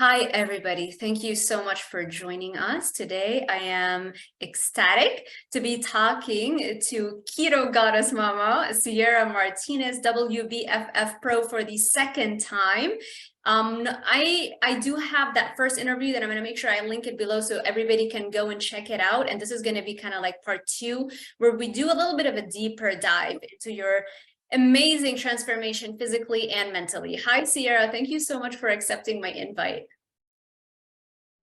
Hi, everybody. Thank you so much for joining us today. I am ecstatic to be talking to Keto Goddess Mama, Ciara Martinez, WBFF Pro for the second time. I do have that first interview that I'm going to make sure I link it below so everybody can go and check it out. And this is going to be kind of like part 2, where we do a little bit of a deeper dive into your amazing transformation physically and mentally. Hi, Ciara. Thank you so much for accepting my invite.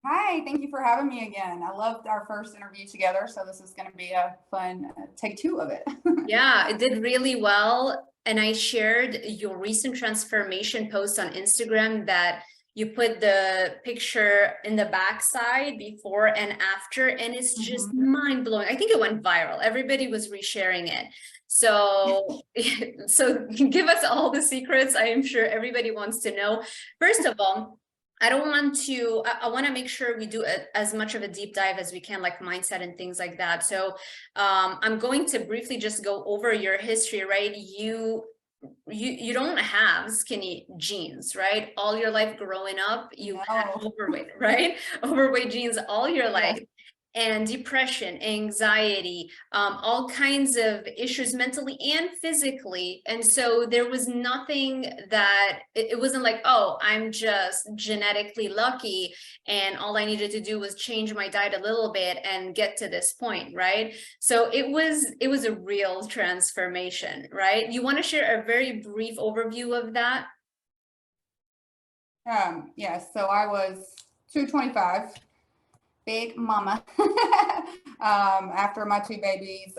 Hi, thank you for having me again. I loved our first interview together, so this is going to be a fun take 2 of it. Yeah, it did really well. And I shared your recent transformation post on Instagram that you put the picture in the backside before and after, and it's just mind-blowing. I think it went viral. Everybody was resharing it. So, so give us all the secrets. I am sure everybody wants to know. First of all, I want to make sure we do as much of a deep dive as we can, like mindset and things like that. So I'm going to briefly just go over your history, right? You don't have skinny jeans, right? All your life growing up, you had overweight, right? Overweight jeans all your life. Yes. And depression, anxiety, all kinds of issues mentally and physically. And so there was nothing that, it wasn't like, oh, I'm just genetically lucky and all I needed to do was change my diet a little bit and get to this point, right? So it was a real transformation, right? You want to share a very brief overview of that? Yes, so I was 225. Big mama after my 2 babies,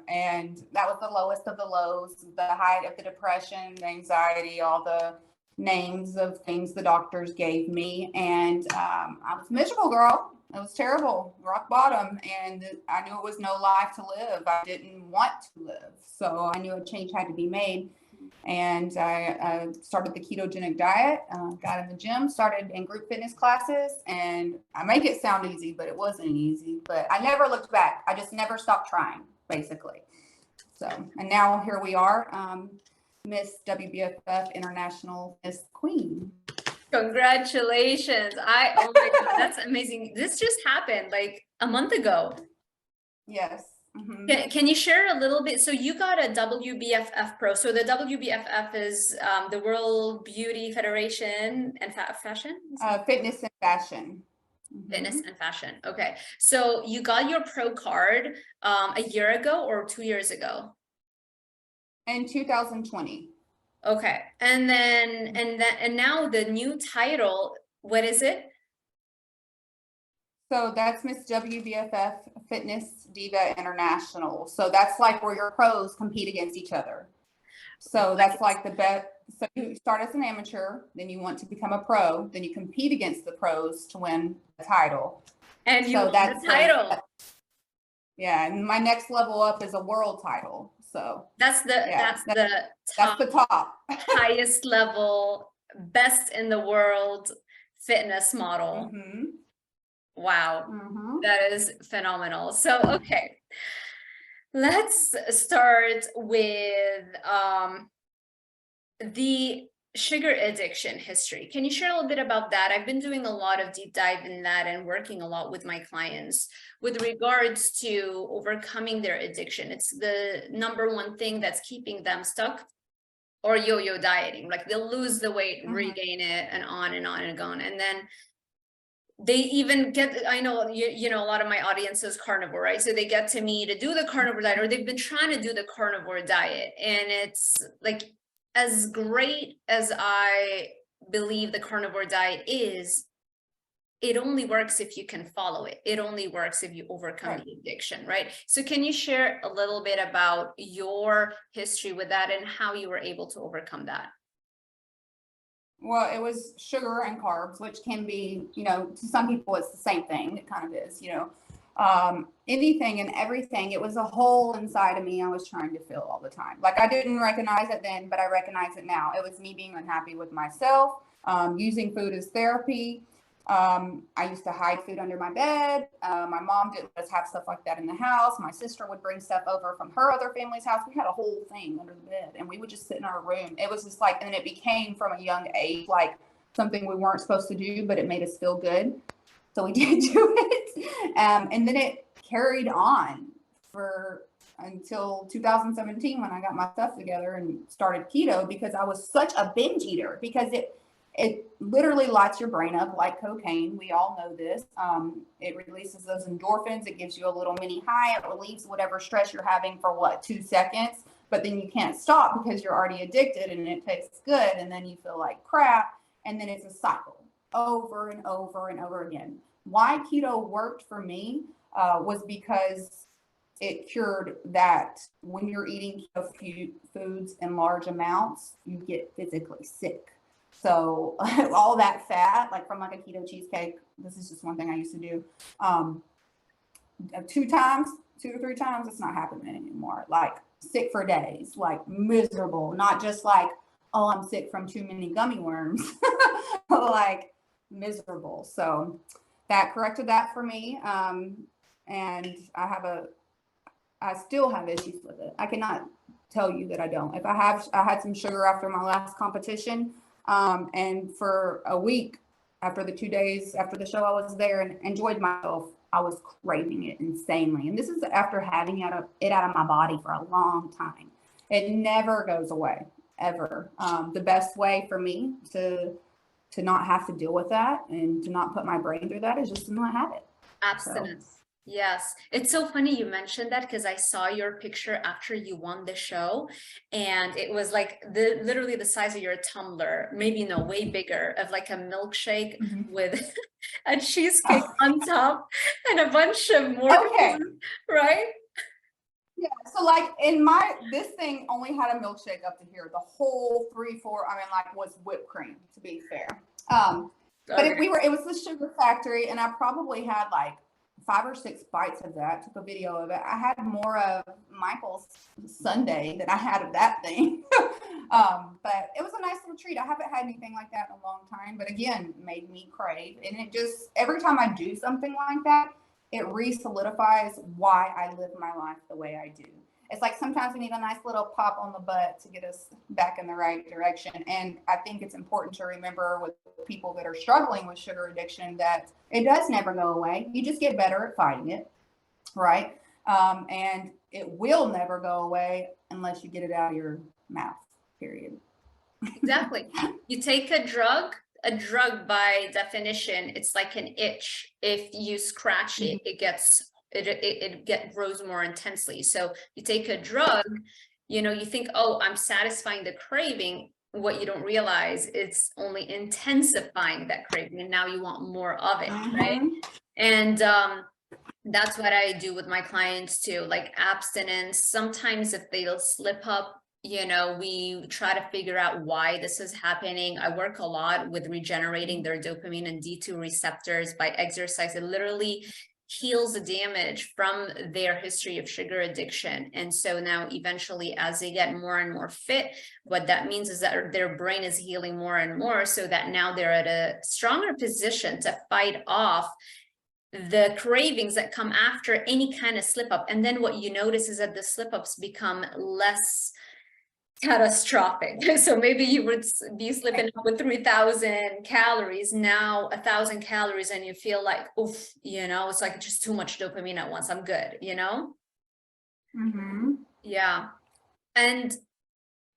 and that was the lowest of the lows, the height of the depression, the anxiety, all the names of things the doctors gave me, and I was miserable, girl. It was terrible, rock bottom, and I knew it was no life to live. I didn't want to live, so I knew a change had to be made. And I started the ketogenic diet, got in the gym, started in group fitness classes, and I make it sound easy, but it wasn't easy. But I never looked back. I just never stopped trying, basically. So, and now here we are, Miss WBFF International Miss Queen. Congratulations. Oh my God, that's amazing. This just happened like a month ago. Yes. Can you share a little bit? So you got a WBFF Pro. So the WBFF is the World Beauty Federation and Fashion? Fitness and fashion. Fitness and fashion. Okay. So you got your Pro card a year ago or 2 years ago? In 2020. Okay. And now the new title, what is it? So that's Miss WBFF Fitness Diva International. So that's like where your pros compete against each other. So that's like the best. So you start as an amateur, then you want to become a pro, then you compete against the pros to win the title. And you won the title. Yeah, and my next level up is a world title. So that's the top highest level, best in the world fitness model. Wow, that is phenomenal. So, okay, let's start with the sugar addiction history. Can you share a little bit about that? I've been doing a lot of deep dive in that and working a lot with my clients with regards to overcoming their addiction. It's the #1 thing that's keeping them stuck or yo-yo dieting. Like they'll lose the weight, regain it, and on and on and on. And then they even get, I know, you know, a lot of my audience is carnivore, right? So they get to me to do the carnivore diet, or they've been trying to do the carnivore diet. And it's like, as great as I believe the carnivore diet is, it only works if you can follow it. It only works if you overcome the addiction, right? So can you share a little bit about your history with that and how you were able to overcome that? Well, it was sugar and carbs, which can be, you know, to some people it's the same thing. It kind of is, you know, anything and everything. It was a hole inside of me I was trying to fill all the time. Like I didn't recognize it then, but I recognize it now. It was me being unhappy with myself, using food as therapy. I used to hide food under my bed. My mom didn't let us have stuff like that in the house. My sister would bring stuff over from her other family's house. We had a whole thing under the bed and we would just sit in our room. It was just like, and it became from a young age, like something we weren't supposed to do, but it made us feel good. So we did do it. And then it carried on for until 2017 when I got my stuff together and started keto, because I was such a binge eater, because it literally lights your brain up like cocaine. We all know this. It releases those endorphins. It gives you a little mini high. It relieves whatever stress you're having for 2 seconds, but then you can't stop because you're already addicted and it tastes good. And then you feel like crap. And then it's a cycle over and over and over again. Why keto worked for me was because it cured that when you're eating keto foods in large amounts, you get physically sick. So all that fat, like from like a keto cheesecake, this is just one thing I used to do, 2 to 3 times, it's not happening anymore. Like sick for days, like miserable, not just like, oh, I'm sick from too many gummy worms, like miserable. So that corrected that for me. And I still have issues with it. I cannot tell you that I don't. If I had some sugar after my last competition, and for a week after the 2 days after the show, I was there and enjoyed myself. I was craving it insanely. And this is after having it out of my body for a long time. It never goes away, ever. The best way for me to not have to deal with that and to not put my brain through that is just to not have it. Abstinence. So. Yes. It's so funny you mentioned that, because I saw your picture after you won the show, and it was like literally the size of your tumbler, maybe no, way bigger, of like a milkshake with a cheesecake on top and a bunch of more food, right? Yeah, so like this thing only had a milkshake up to here. The whole 3-4, like was whipped cream, to be fair. But it was the Sugar Factory, and I probably had like 5 or 6 bites of that. Took a video of it. I had more of Michael's sundae than I had of that thing. But it was a nice little treat. I haven't had anything like that in a long time, but again, made me crave. And it just, every time I do something like that, it re-solidifies why I live my life the way I do. It's like sometimes we need a nice little pop on the butt to get us back in the right direction. And I think it's important to remember with people that are struggling with sugar addiction that it does never go away. You just get better at fighting it, right? And it will never go away unless you get it out of your mouth, period. Exactly. You take a drug by definition, it's like an itch. If you scratch it, it grows more intensely. So you take a drug, you think, oh, I'm satisfying the craving. What you don't realize, it's only intensifying that craving, and now you want more of it, right? And that's what I do with my clients too, like abstinence. Sometimes if they'll slip up, we try to figure out why this is happening. I work a lot with regenerating their dopamine and D2 receptors by exercise. It literally heals the damage from their history of sugar addiction. And so now eventually, as they get more and more fit, what that means is that their brain is healing more and more, so that now they're at a stronger position to fight off the cravings that come after any kind of slip up. And then what you notice is that the slip ups become less catastrophic. So maybe you would be slipping up with 3,000 calories, now 1,000 calories, and you feel like, oof, it's like just too much dopamine at once. I'm good, Yeah. And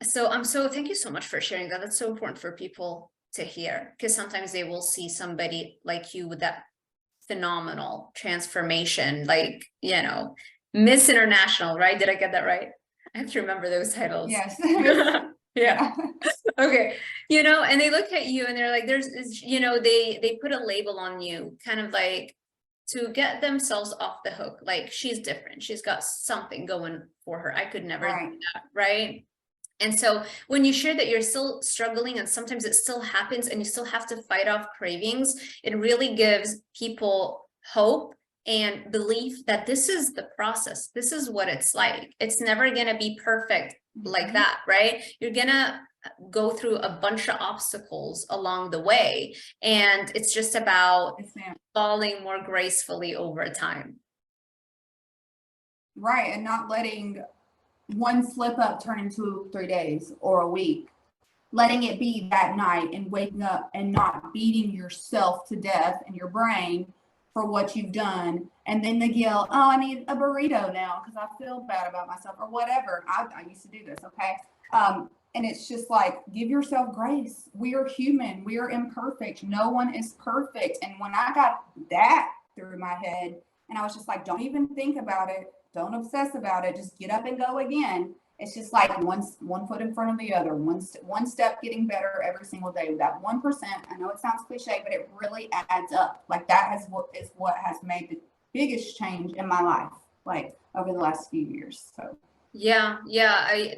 so thank you so much for sharing that. That's so important for people to hear, because sometimes they will see somebody like you with that phenomenal transformation, like, Miss International, right? Did I get that right? I have to remember those titles. Yes. Yeah. Okay. And they look at you and they're like, they put a label on you, kind of like to get themselves off the hook. Like, she's different. She's got something going for her. I could never do that. Right. And so when you share that you're still struggling and sometimes it still happens and you still have to fight off cravings, it really gives people hope and belief that this is the process. This is what it's like. It's never going to be perfect like that, right? You're going to go through a bunch of obstacles along the way. And it's just about falling more gracefully over time. Right. And not letting one slip up turn into 3 days or a week letting it be that night and waking up and not beating yourself to death in your brain for what you've done. And then the guilt, oh, I need a burrito now because I feel bad about myself or whatever. I used to do this, okay? And it's just like, give yourself grace. We are human. We are imperfect. No one is perfect. And when I got that through my head, and I was just like, don't even think about it. Don't obsess about it. Just get up and go again. It's just like one foot in front of the other, one step getting better every single day. That 1%, I know it sounds cliche, but it really adds up. Like that is what has made the biggest change in my life, like over the last few years. So. Yeah,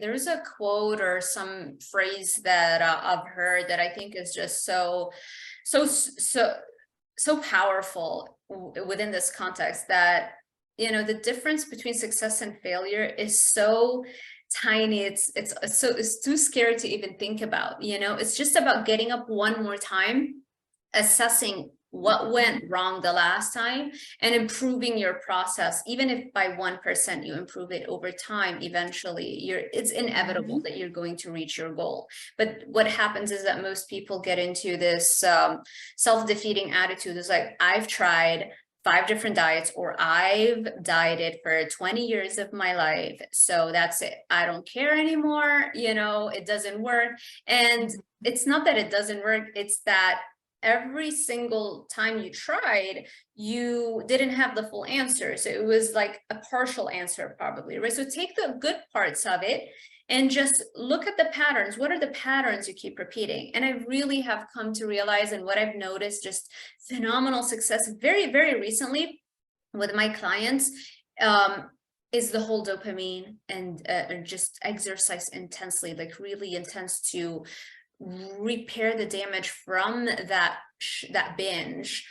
there's a quote or some phrase that I've heard that I think is just so powerful within this context, that, you know, the difference between success and failure is so tiny. It's too scary to even think about, you know. It's just about getting up one more time, assessing what went wrong the last time, and improving your process. Even if by 1% you improve it over time, eventually it's inevitable that you're going to reach your goal. But what happens is that most people get into this self-defeating attitude. It's like, I've tried 5 different diets, or I've dieted for 20 years of my life, so that's it. I don't care anymore. You know, it doesn't work. And it's not that it doesn't work. It's that every single time you tried, you didn't have the full answer. So it was like a partial answer probably, right? So take the good parts of it and just look at the patterns. What are the patterns you keep repeating? And I really have come to realize, and what I've noticed, just phenomenal success very, very recently with my clients, is the whole dopamine and just exercise intensely, like really intense, to repair the damage from that binge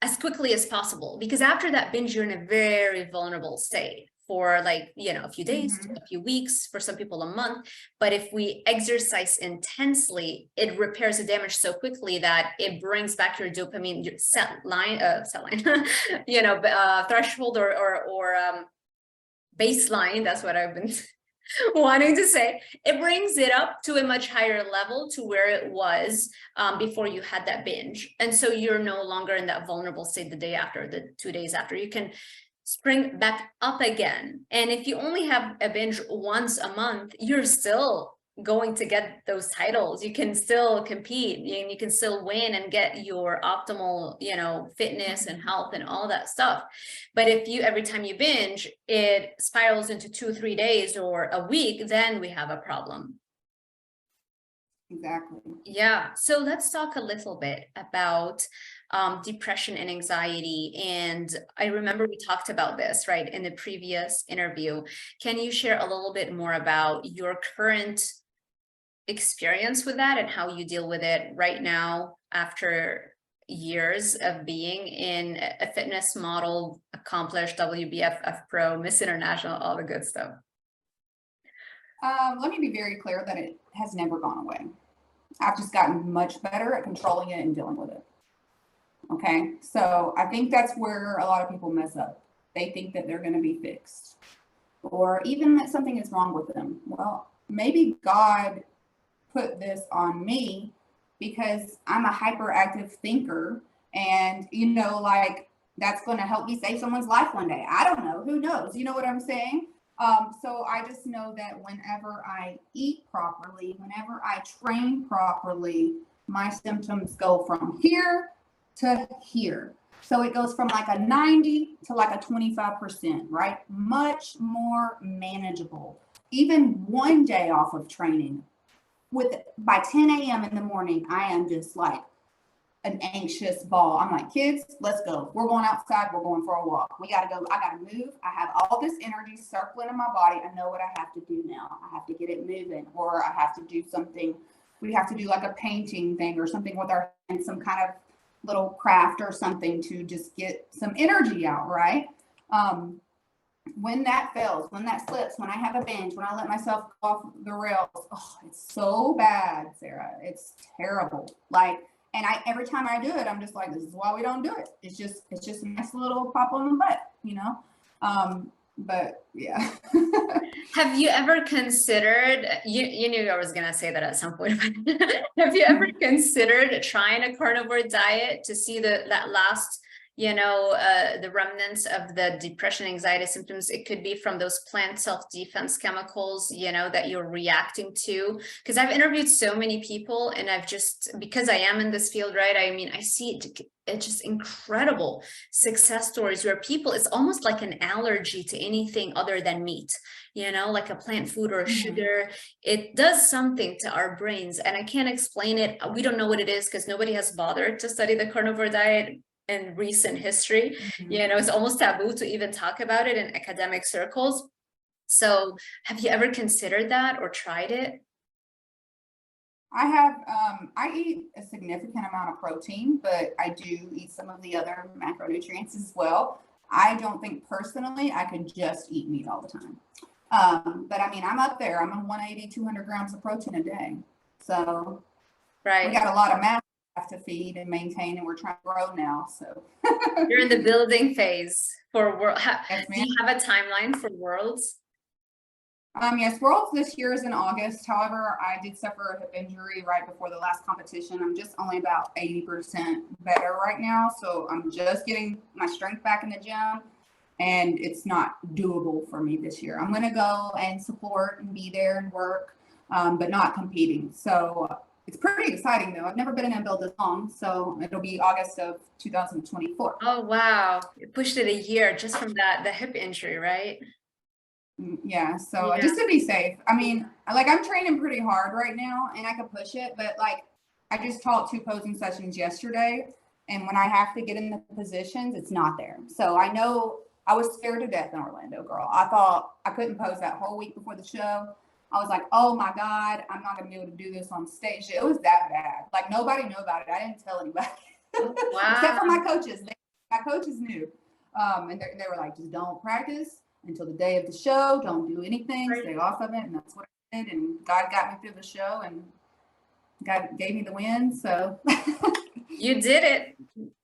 as quickly as possible. Because after that binge, you're in a very vulnerable state for, like, you know, a few days, a few weeks, for some people a month. But if we exercise intensely, it repairs the damage so quickly that it brings back your dopamine, your set line, you know, threshold or baseline. That's what I've been wanting to say. It brings it up to a much higher level to where it was before you had that binge. And so you're no longer in that vulnerable state the day after, the 2 days after. You can spring back up again. And if you only have a binge once a month, you're still going to get those titles. You can still compete, and you can still win and get your optimal, you know, fitness and health and all that stuff. But if you, every time you binge, it spirals into 2 or 3 days or a week, then we have a problem. Exactly. Yeah. So let's talk a little bit about depression and anxiety. And I remember we talked about this, right, in the previous interview. Can you share a little bit more about your current experience with that and how you deal with it right now after years of being in a fitness model, accomplished WBFF Pro, Miss International, all the good stuff? Let me be very clear that it has never gone away. I've just gotten much better at controlling it and dealing with it. Okay, so I think that's where a lot of people mess up. They think that they're going to be fixed, or even that something is wrong with them. Well, maybe God put this on me because I'm a hyperactive thinker, and, you know, like, that's going to help me save someone's life one day. I don't know. Who knows? You know what I'm saying? So I just know that whenever I eat properly, whenever I train properly, my symptoms go from here to here. So it goes from like a 90 to like a 25%, right? Much more manageable. Even one day off of training, by 10 a.m. in the morning, I am just like an anxious ball. I'm like, kids, let's go. We're going outside. We're going for a walk. We got to go. I got to move. I have all this energy circling in my body. I know what I have to do now. I have to get it moving, or I have to do something. We have to do like a painting thing or something with our hands, some kind of little craft or something to just get some energy out, right? When that fails, when that slips, when I have a binge, when I let myself go off the rails, oh, it's so bad, Sarah. It's terrible. Like, and every time I do it, I'm just like, this is why we don't do it. It's just a nice little pop on the butt, you know? but yeah. Have you ever considered, you knew I was going to say that at some point, but have you ever considered trying a carnivore diet to see that last, the remnants of the depression, anxiety symptoms? It could be from those plant self-defense chemicals, that you're reacting to. Because I've interviewed so many people, and because I am in this field, right? I mean, I see it's just incredible success stories where people, it's almost like an allergy to anything other than meat, like a plant food or sugar. It does something to our brains, and I can't explain it. We don't know what it is because nobody has bothered to study the carnivore diet in recent history. It's almost taboo to even talk about it in academic circles. So have you ever considered that or tried it? I have, I eat a significant amount of protein, but I do eat some of the other macronutrients as well. I don't think personally I could just eat meat all the time. But I mean, I'm up there. I'm on 180, 200 grams of protein a day. So we got a lot of mass to feed and maintain, and we're trying to grow now. So you're in the building phase for world. Yes, do you have a timeline for Worlds? Yes, Worlds this year is in August. However, I did suffer a hip injury right before the last competition. I'm just only about 80% better right now. So I'm just getting my strength back in the gym, and it's not doable for me this year. I'm going to go and support and be there and work, but not competing. So it's pretty exciting though. I've never been in a build this long. So it'll be August of 2024. Oh, wow. You pushed it a year just from the hip injury, right? Yeah, so just to be safe. I mean, like, I'm training pretty hard right now and I can push it, but like I just taught 2 posing sessions yesterday, and when I have to get in the positions, it's not there. So I know I was scared to death in Orlando, girl. I thought I couldn't pose that whole week before the show. I was like, oh my God, I'm not gonna be able to do this on stage. It was that bad. Like, nobody knew about it. I didn't tell anybody. Wow. Except for my coaches. My coaches knew. And they were like, just don't practice until the day of the show. Don't do anything. Stay off of it. And that's what I did. And God got me through the show, and God gave me the win. So you did it.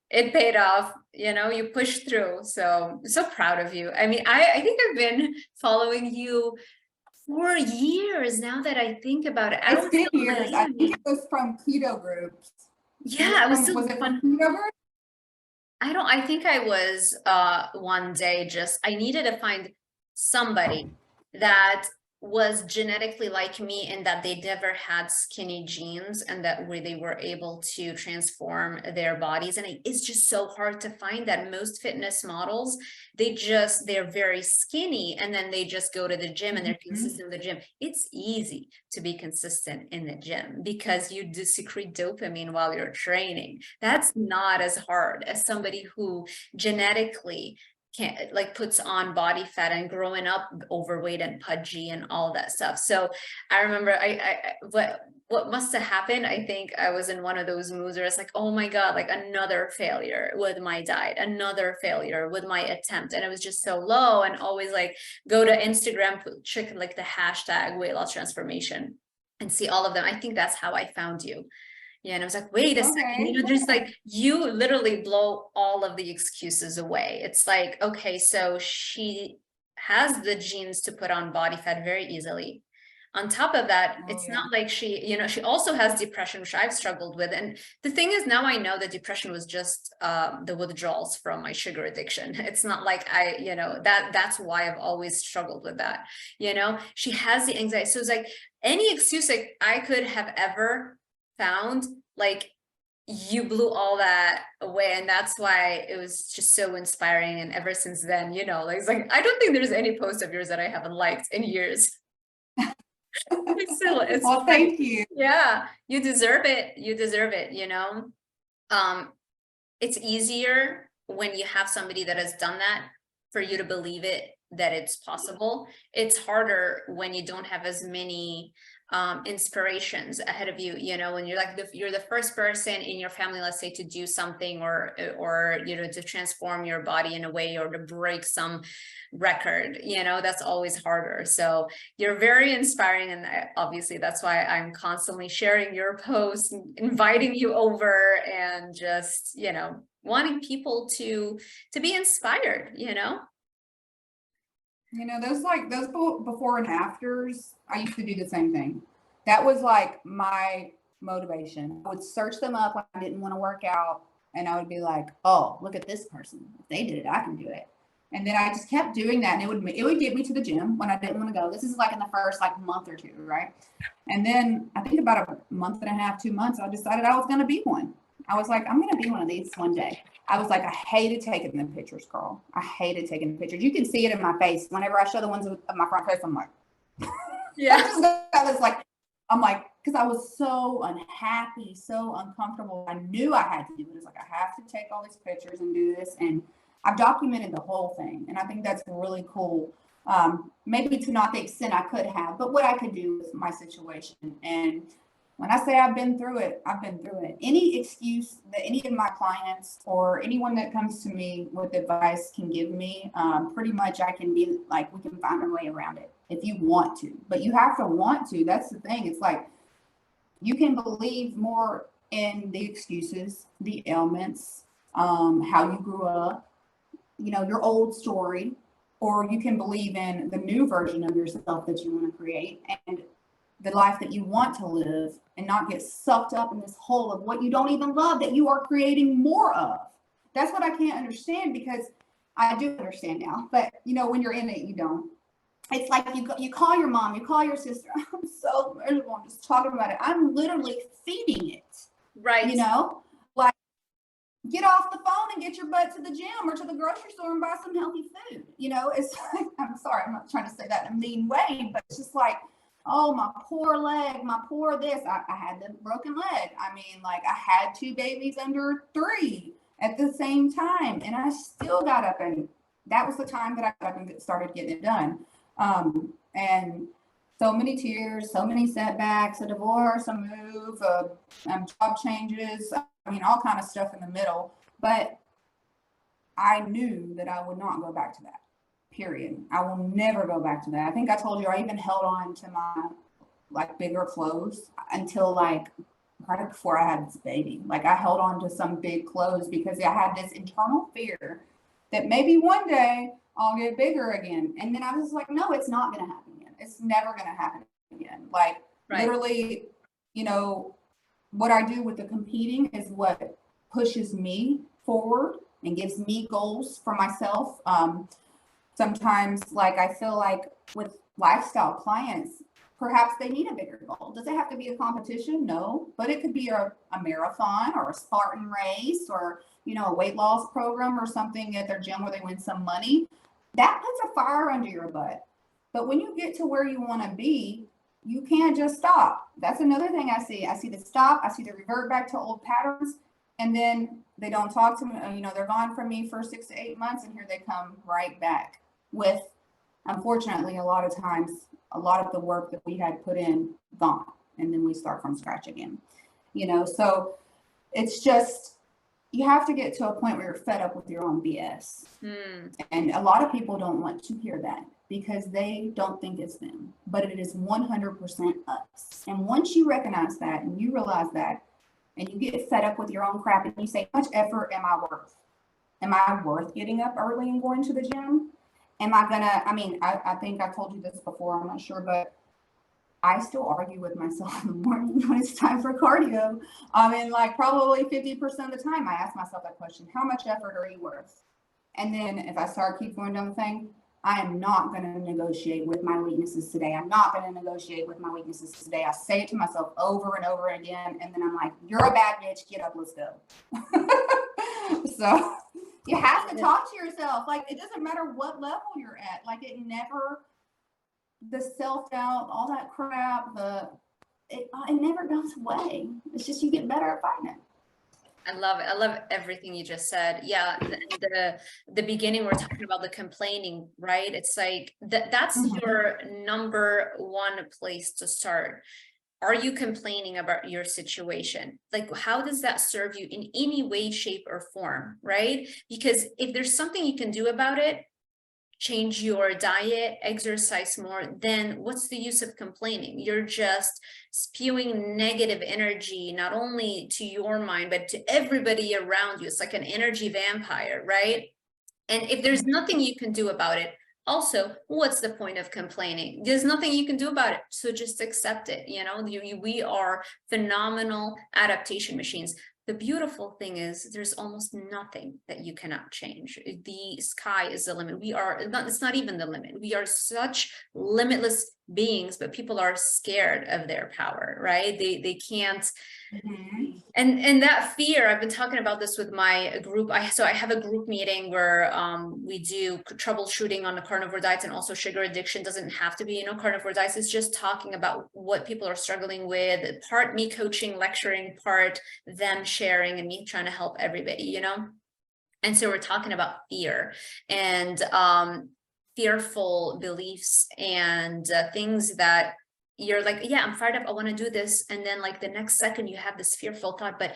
It paid off. You pushed through. So proud of you. I mean, I think I've been following you for years now that I think about it. It's been years. I think it was from keto groups. Yeah, was it from keto groups? I think I was one day I needed to find somebody that was genetically like me, and that they never had skinny genes, and that they were able to transform their bodies. And it's just so hard to find that. Most fitness models, they're very skinny, and then they just go to the gym and they're consistent in the gym. It's easy to be consistent in the gym because you do secrete dopamine while you're training. That's not as hard as somebody who genetically puts on body fat and growing up overweight and pudgy and all that stuff. So I remember what must have happened, I think I was in one of those moods where it's like, oh my God, like another failure with my diet, another failure with my attempt. And it was just so low, and always like go to Instagram, check like the hashtag weight loss transformation and see all of them. I think that's how I found you. Yeah, and I was like, wait a second, there's like, you literally blow all of the excuses away. It's like, okay, so she has the genes to put on body fat very easily. On top of that, it's not like she also has depression, which I've struggled with. And the thing is, now I know that depression was just the withdrawals from my sugar addiction. It's not like that's why I've always struggled with that. She has the anxiety. So it's like any excuse like I could have ever found, like, you blew all that away. And that's why it was just so inspiring. And ever since then, it's like I don't think there's any post of yours that I haven't liked in years. Well, thank you. Yeah, you deserve it. It's easier when you have somebody that has done that for you to believe it, that it's possible. It's harder when you don't have as many inspirations ahead of you, when you're like you're the first person in your family, let's say, to do something or to transform your body in a way, or to break some record, that's always harder. So you're very inspiring, and obviously that's why I'm constantly sharing your posts, inviting you over, and just wanting people to be inspired. You know, those before and afters, I used to do the same thing. That was like my motivation. I would search them up when I didn't want to work out, and I would be like, "Oh, look at this person. If they did it, I can do it." And then I just kept doing that, and it would get me to the gym when I didn't want to go. This is like in the first like month or two, right? And then I think about a month and a half, 2 months, I decided I was going to be one. I was like, I'm going to be one of these one day. I was like, I hated taking the pictures, girl. I hated taking the pictures. You can see it in my face. Whenever I show the ones of my front face, I'm like, Yeah. I was like, I'm like, because I was so unhappy, so uncomfortable. I knew I had to do it. It's like, I have to take all these pictures and do this. And I've documented the whole thing. And I think that's really cool. Maybe to not the extent I could have, but what I could do with my situation. And when I say I've been through it, I've been through it. Any excuse that any of my clients or anyone that comes to me with advice can give me, pretty much I can be like, we can find a way around it if you want to, but you have to want to. That's the thing. It's like, you can believe more in the excuses, the ailments, how you grew up, you know, your old story, or you can believe in the new version of yourself that you want to create and the life that you want to live, and not get sucked up in this hole of what you don't even love that you are creating more of. That's what I can't understand, because I do understand now, but you know, when you're in it, you don't. It's like you call your mom, you call your sister. I'm so miserable. I'm just talking about it. I'm literally feeding it. Right. You know, like, get off the phone and get your butt to the gym or to the grocery store and buy some healthy food. You know, it's like, I'm sorry, I'm not trying to say that in a mean way, but it's just like, oh, my poor leg, my poor this. I had the broken leg. I mean, like, I had 2 babies under 3 at the same time, and I still got up, and that was the time that I got up and started getting it done. And so many tears, so many setbacks, a divorce, a move, job changes, I mean, all kind of stuff in the middle. But I knew that I would not go back to that, period. I will never go back to that. I think I told you I even held on to my like bigger clothes until like right before I had this baby. Like, I held on to some big clothes because I had this internal fear that maybe one day I'll get bigger again. And then I was like, no, it's not going to happen again. It's never going to happen again. Like, literally, you know, what I do with the competing is what pushes me forward and gives me goals for myself. Sometimes, like, I feel like with lifestyle clients, perhaps they need a bigger goal. Does it have to be a competition? No, but it could be a marathon or a Spartan race, or, you know, a weight loss program or something at their gym where they win some money. That puts a fire under your butt. But when you get to where you want to be, you can't just stop. That's another thing I see. I see the stop. I see the revert back to old patterns. And then they don't talk to me. You know, they're gone from me for 6 to 8 months, and here they come right back with, unfortunately, a lot of times, a lot of the work that we had put in gone. And then we start from scratch again. You know, so it's just, you have to get to a point where you're fed up with your own BS. And a lot of people don't want to hear that because they don't think it's them, but it is 100% us. And once you recognize that and you realize that, and you get fed up with your own crap, and you say, how much effort am I worth? Am I worth getting up early and going to the gym? Am I gonna, I mean, I think I told you this before, I'm not sure, but I still argue with myself in the morning when it's time for cardio. I mean, like, probably 50% of the time I ask myself that question, how much effort are you worth? And then if I start keep going down the thing, I am not going to negotiate with my weaknesses today. I'm not going to negotiate with my weaknesses today. I say it to myself over and over again. And then I'm like, you're a bad bitch. Get up. Let's go. So you have to talk to yourself. Like, it doesn't matter what level you're at. Like, it never, the self-doubt, all that crap, it never goes away. It's just you get better at fighting it. I love it. I love everything you just said. Yeah, the beginning, we're talking about the complaining, right? It's like that's your number one place to start. Are you complaining about your situation? Like, how does that serve you in any way, shape, or form, right? Because if there's something you can do about it, change your diet, exercise more, then what's the use of complaining? You're just spewing negative energy, not only to your mind, but to everybody around you. It's like an energy vampire, right? And if there's nothing you can do about it, Also, what's the point of complaining? There's nothing you can do about it. So just accept it. You know, we are phenomenal adaptation machines. The beautiful thing is there's almost nothing that you cannot change. The sky is the limit. It's not even the limit. We are such limitless beings, but people are scared of their power, right? They can't. And that fear, I've been talking about this with my group. So I have a group meeting where we do troubleshooting on the carnivore diets, and also sugar addiction doesn't have to be, carnivore diets. It's just talking about what people are struggling with, part me coaching, lecturing, part them sharing, and me trying to help everybody, And so we're talking about fear and fearful beliefs and things that you're like, yeah, I'm fired up, I want to do this. And then like the next second you have this fearful thought, but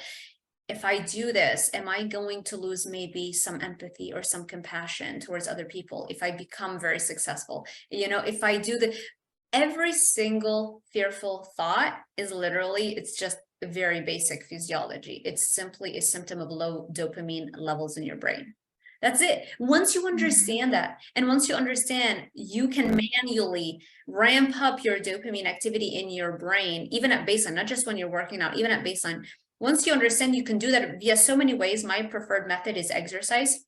if I do this, am I going to lose maybe some empathy or some compassion towards other people if I become very successful? If I do every single fearful thought is literally, it's just very basic physiology. It's simply a symptom of low dopamine levels in your brain. That's it. Once you understand that, and once you understand you can manually ramp up your dopamine activity in your brain, even at baseline, not just when you're working out, even at baseline, once you understand you can do that via so many ways, my preferred method is exercise,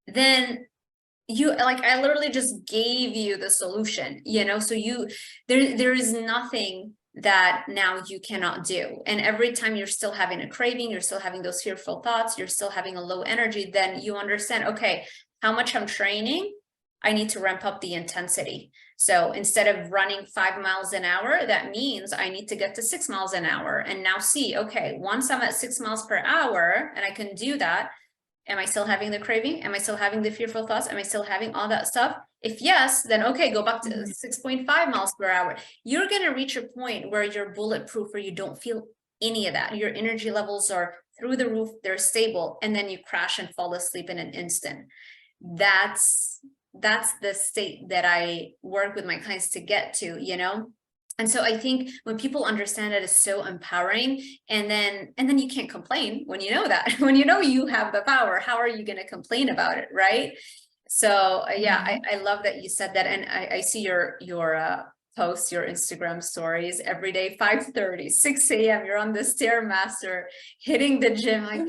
then I literally just gave you the solution, so there is nothing that now you cannot do. And every time you're still having a craving, you're still having those fearful thoughts, you're still having a low energy, then you understand, okay, how much I'm training, I need to ramp up the intensity. So instead of running 5 miles an hour, that means I need to get to 6 miles an hour. And now see, okay, once I'm at 6 miles per hour and I can do that, am I still having the craving? Am I still having the fearful thoughts? Am I still having all that stuff? If yes, then okay, go back to 6.5 miles per hour. You're going to reach a point where you're bulletproof, where you don't feel any of that. Your energy levels are through the roof, they're stable, and then you crash and fall asleep in an instant. That's the state that I work with my clients to get to, And so I think when people understand it, it's so empowering, and then you can't complain when you know that. When you have the power, how are you going to complain about it, right? So yeah, I love that you said that, and I see your posts, your Instagram stories every day, 5:30, 6 a.m. You're on the Stairmaster, hitting the gym, like.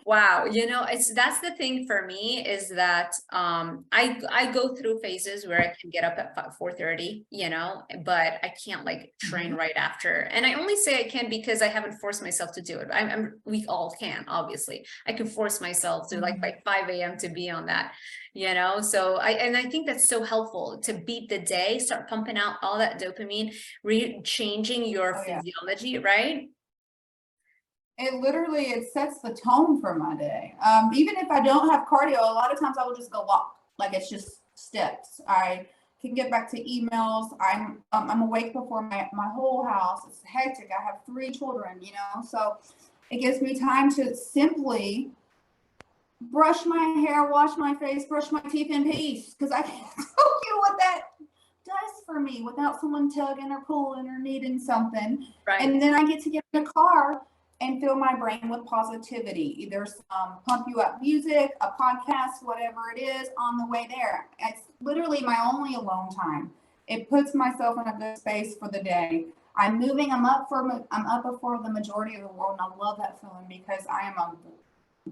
Wow, that's the thing for me, is that I go through phases where I can get up at 4:30, but I can't like train right after. And I only say I can because I haven't forced myself to do it. We all can, obviously. I can force myself to like by 5 a.m. to be on that, So I think that's so helpful to beat the day, start pumping out all that dopamine, changing your physiology, right? It sets the tone for my day. Even if I don't have cardio, a lot of times I will just go walk. Like, it's just steps. I can get back to emails. I'm awake before my whole house. It's hectic. I have 3 children, so it gives me time to simply brush my hair, wash my face, brush my teeth in peace, because I can't tell you what that does for me without someone tugging or pulling or needing something. Right. And then I get to get in the car and fill my brain with positivity. Either some pump you up music, a podcast, whatever it is, on the way there. It's literally my only alone time. It puts myself in a good space for the day. I'm moving. I'm up before the majority of the world, and I love that feeling because I am a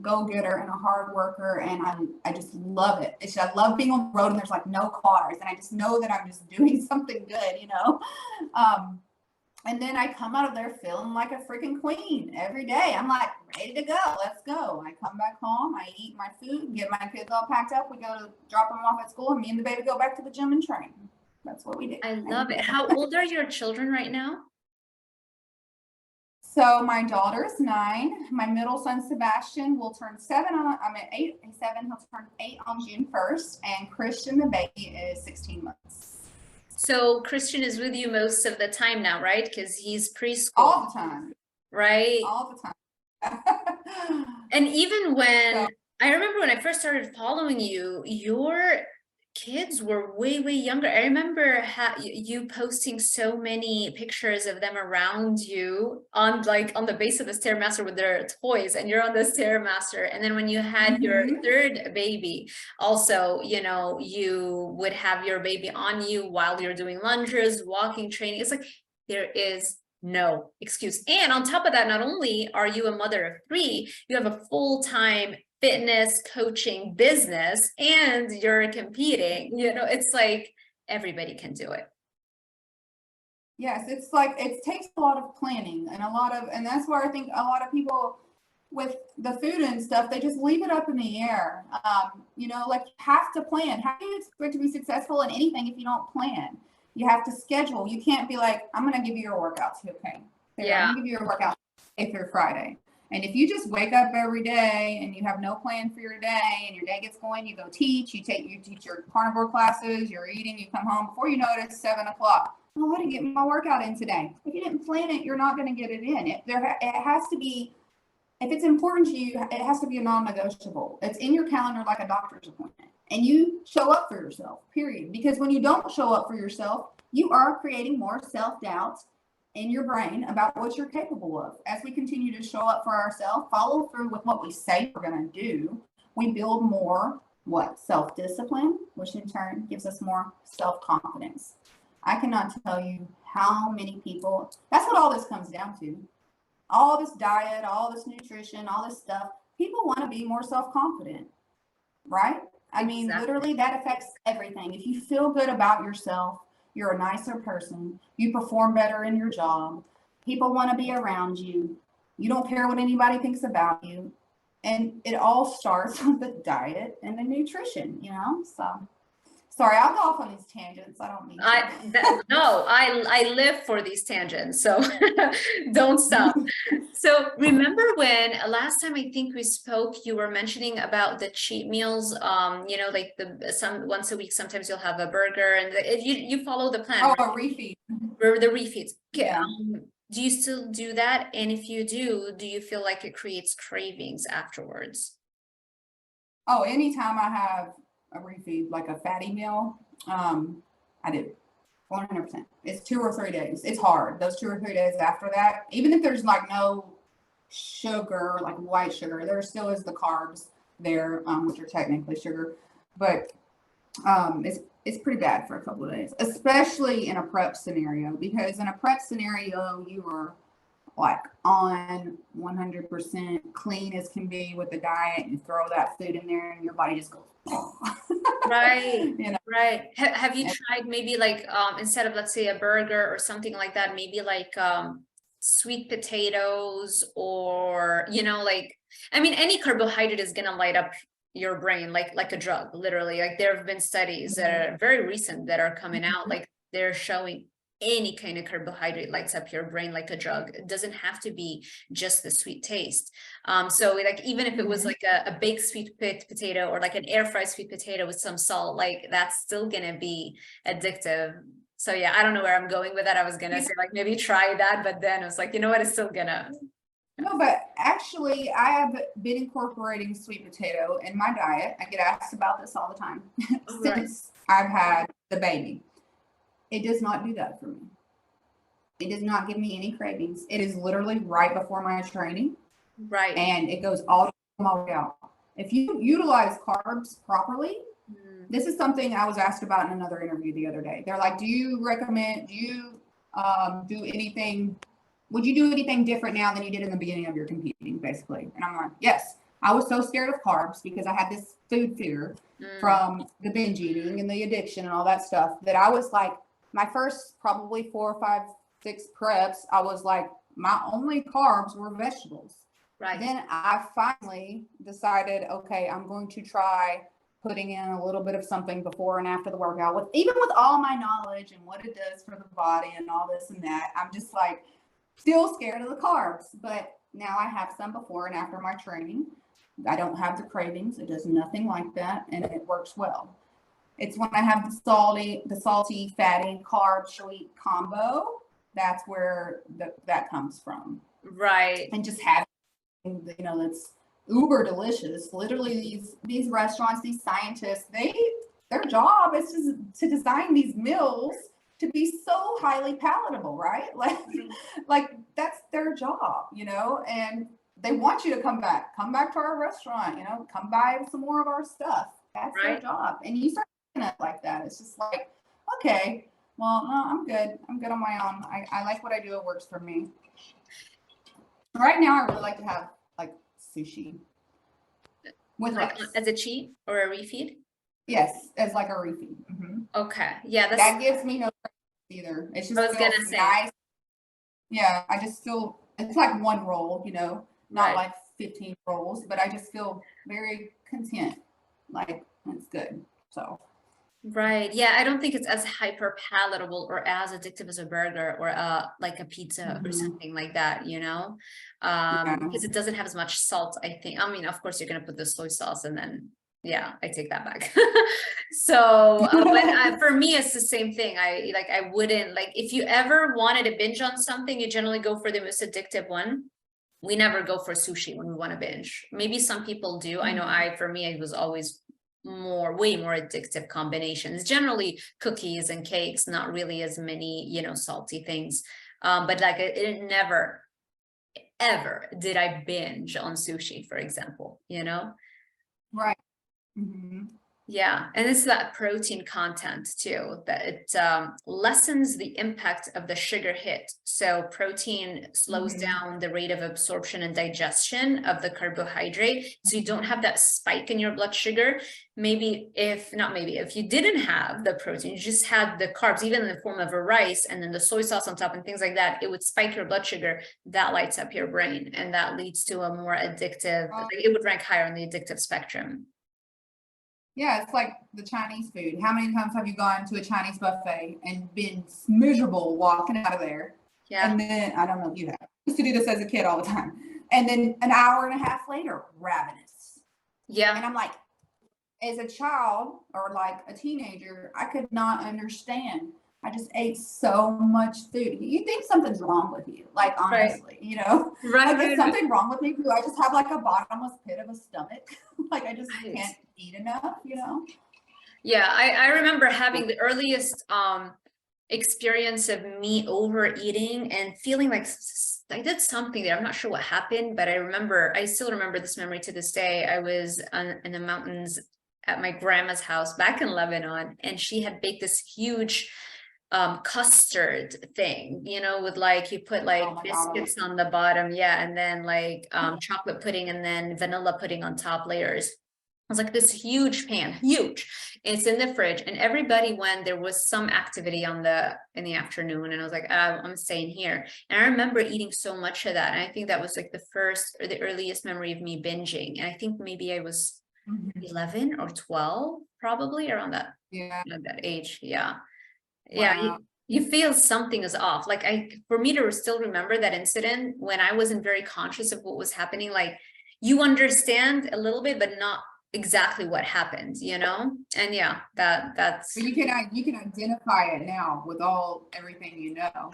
go-getter and a hard worker, and I just love it. I love being on the road and there's like no cars, and I just know that I'm just doing something good, And then I come out of there feeling like a freaking queen every day. I'm like, ready to go. Let's go. I come back home. I eat my food, get my kids all packed up. We go to drop them off at school, and me and the baby go back to the gym and train. That's what we do. I love it. How old are your children right now? So my daughter's 9. My middle son, Sebastian, will turn 7 I'm at 8, 7. He'll turn 8 on June 1st. And Christian, the baby, is 16 months. So Christian is with you most of the time now, right? Because he's preschool. All the time. Right? All the time. And even when, I remember when I first started following you, your kids were way, way younger. I remember you posting so many pictures of them around you on the base of the Stairmaster with their toys, and you're on the Stairmaster. And then when you had your third baby, also, you know, you would have your baby on you while you're doing lunges, walking, training. It's like there is no excuse. And on top of that, not only are you a mother of 3, you have a full-time fitness coaching business and you're competing. You know, it's like everybody can do it. Yes, it's like it takes a lot of planning and and that's where I think a lot of people with the food and stuff, they just leave it up in the air. You know, like you have to plan. How do you expect to be successful in anything if you don't plan? You have to schedule. You can't be like, I'm going to give you your workouts. Okay. Yeah. I'm going to give you your workout Monday through Friday. And if you just wake up every day and you have no plan for your day and your day gets going, you go teach, you teach your carnivore classes, you're eating, you come home, before you know it, it's 7 o'clock. Oh, I didn't get my workout in today. If you didn't plan it, you're not going to get it in. It has to be, if it's important to you, it has to be a non-negotiable. It's in your calendar like a doctor's appointment. And you show up for yourself, period. Because when you don't show up for yourself, you are creating more self-doubt in your brain about what you're capable of. As we continue to show up for ourselves, follow through with what we say we're going to do, we build more self-discipline, which in turn gives us more self-confidence. I cannot tell you how many people, that's what all this comes down to. All this diet, all this nutrition, all this stuff, people want to be more self-confident, right? I mean, literally that affects everything. If you feel good about yourself, you're a nicer person. You perform better in your job. People want to be around you. You don't care what anybody thinks about you. And it all starts with the diet and the nutrition, you know? So, sorry, I'll go off on these tangents. I don't mean to. No, I live for these tangents, so don't stop. So remember when last time I think we spoke, you were mentioning about the cheat meals, you know, like once a week, sometimes you'll have a burger and you follow the plan. Oh, right? a refeed. Or the refeeds. Okay. Yeah. Do you still do that? And if you do you feel like it creates cravings afterwards? Oh, anytime I have a refeed, like a fatty meal, I do. 100%. It's 2 or 3 days. It's hard. Those 2 or 3 days after that, even if there's like no sugar, like white sugar, there still is the carbs there, which are technically sugar, but it's pretty bad for a couple of days, especially in a prep scenario, because in a prep scenario, you are like on 100% clean as can be with the diet. You throw that food in there and your body just goes, right. You know? Right. Have you tried maybe like instead of, let's say, a burger or something like that, maybe like sweet potatoes, or, you know, like, I mean, any carbohydrate is gonna light up your brain like a drug, literally. Like there have been studies that are very recent that are coming out, like they're showing any kind of carbohydrate lights up your brain like a drug. It doesn't have to be just the sweet taste. So like even if it was like a baked sweet potato or like an air fried sweet potato with some salt, like that's still gonna be addictive. So yeah, I don't know where I'm going with that. I was gonna say like maybe try that, but then I was like, you know what, it's still gonna. No, but actually, I have been incorporating sweet potato in my diet. I get asked about this all the time since I've had the baby. It does not do that for me. It does not give me any cravings. It is literally right before my training. Right. And it goes all the way out. If you utilize carbs properly, this is something I was asked about in another interview the other day. They're like, do you do anything, would you do anything different now than you did in the beginning of your competing, basically? And I'm like, yes. I was so scared of carbs because I had this food fear from the binge eating and the addiction and all that stuff, that I was like, my first probably 4, 5, 6 preps, I was like, my only carbs were vegetables. Right. Then I finally decided, okay, I'm going to try putting in a little bit of something before and after the workout. Even with all my knowledge and what it does for the body and all this and that, I'm just like still scared of the carbs. But now I have some before and after my training. I don't have the cravings. It does nothing like that, and it works well. It's when I have the salty, fatty, carb, sweet combo, that's where that comes from. Right. And just having, you know, that's uber delicious. Literally, these restaurants, these scientists, their job is to design these meals to be so highly palatable, right? Like that's their job, you know, and they want you to come back to our restaurant, you know, come buy some more of our stuff. That's their job. And you start looking at it like that. It's just like, okay, well, no, I'm good. I'm good on my own. I like what I do. It works for me. Right now, I really like to have like sushi with Like rice. as a cheat or a refeed? Yes, as like a refeed. Mm-hmm. Okay. Yeah, that gives me no either. It's just I was gonna say. nice. Yeah, I just feel it's like one roll, you know, not like 15 rolls, but I just feel very content. Like it's good. So Right. Yeah, I don't think it's as hyper palatable or as addictive as a burger or like a pizza or something like that, you know? Because it doesn't have as much salt, I think. I mean, of course, you're gonna put the soy sauce and then yeah, I take that back. So for me, it's the same thing. I wouldn't like if you ever wanted to binge on something, you generally go for the most addictive one. We never go for sushi when we want to binge. Maybe some people do. I know for me, it was always way more addictive combinations, generally cookies and cakes, not really as many, you know, salty things. But like it never, ever did I binge on sushi, for example, you know? Right. Mm-hmm. Yeah, and it's that protein content too, that it lessens the impact of the sugar hit. So protein slows down the rate of absorption and digestion of the carbohydrate. So you don't have that spike in your blood sugar. Maybe if you didn't have the protein, you just had the carbs, even in the form of a rice and then the soy sauce on top and things like that, it would spike your blood sugar. That lights up your brain and that leads to a more addictive, like it would rank higher on the addictive spectrum. Yeah, it's like the Chinese food. How many times have you gone to a Chinese buffet and been miserable walking out of there? Yeah. And then, I don't know if you have. I used to do this as a kid all the time. And then an hour and a half later, ravenous. Yeah. And I'm like, as a child or like a teenager, I could not understand. I just ate so much food. You think something's wrong with you, like honestly, you know, like there's something wrong with me. Do I just have like a bottomless pit of a stomach? Like I just can't eat enough, you know? Yeah, I remember having the earliest experience of me overeating and feeling like I did something there. I'm not sure what happened, but I still remember this memory to this day. I was in the mountains at my grandma's house back in Lebanon, and she had baked this huge custard thing, you know, with like you put like biscuits on the bottom, yeah, and then like chocolate pudding and then vanilla pudding on top layers. It was like this huge pan, huge. It's in the fridge, and everybody, when there was some activity in the afternoon, and I was like, I'm staying here. And I remember eating so much of that, and I think that was like the first or the earliest memory of me binging. And I think maybe I was 11 or 12, probably around that, that age. Yeah. Yeah, you feel something is off. Like for me to still remember that incident when I wasn't very conscious of what was happening, like you understand a little bit, but not exactly what happened, you know? And yeah, that's. But you can identify it now with everything you know.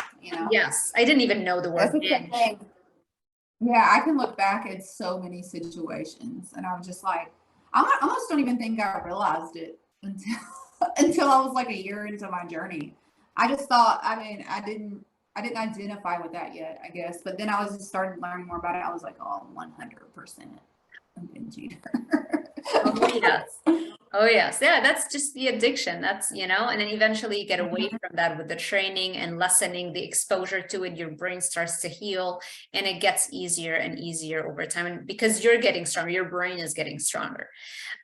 Yes, I didn't even know the word binge. Yeah, I can look back at so many situations, and I was just like, I almost don't even think I realized it until I was like a year into my journey. I just thought, I mean, I didn't identify with that yet, I guess. But then I was just started learning more about it. I was like, oh, 100% a binge eater. Oh, yes. Oh, yes. Yeah, that's just the addiction. That's, you know, and then eventually you get away from that with the training and lessening the exposure to it. Your brain starts to heal and it gets easier and easier over time. And because you're getting stronger, your brain is getting stronger.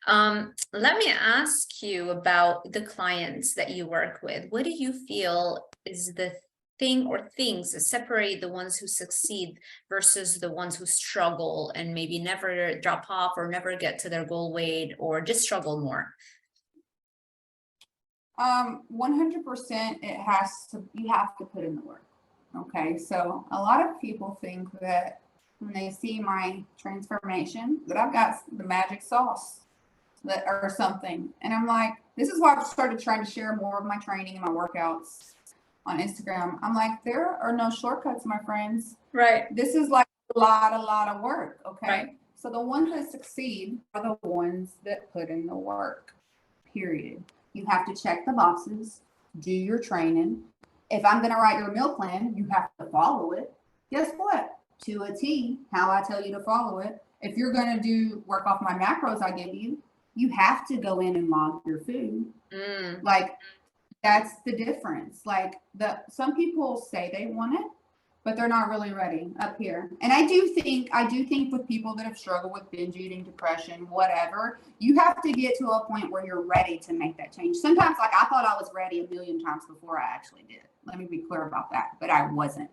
Let me ask you about the clients that you work with. What do you feel is the thing or things that separate the ones who succeed versus the ones who struggle and maybe never drop off or never get to their goal weight or just struggle more? 100%, you have to put in the work. Okay, so a lot of people think that when they see my transformation that I've got the magic sauce or something, and I'm like, this is why I've started trying to share more of my training and my workouts on Instagram. I'm like, there are no shortcuts, my friends. Right. This is like a lot of work. Okay. Right. So the ones that succeed are the ones that put in the work, period. You have to check the boxes, do your training. If I'm going to write your meal plan, you have to follow it. Guess what? To a T, how I tell you to follow it. If you're going to do work off my macros I give you, you have to go in and log your food. Like, that's the difference. Like, some people say they want it, but they're not really ready up here. And I do think with people that have struggled with binge eating, depression, whatever, you have to get to a point where you're ready to make that change. Sometimes, like, I thought I was ready a million times before I actually did. Let me be clear about that, but I wasn't.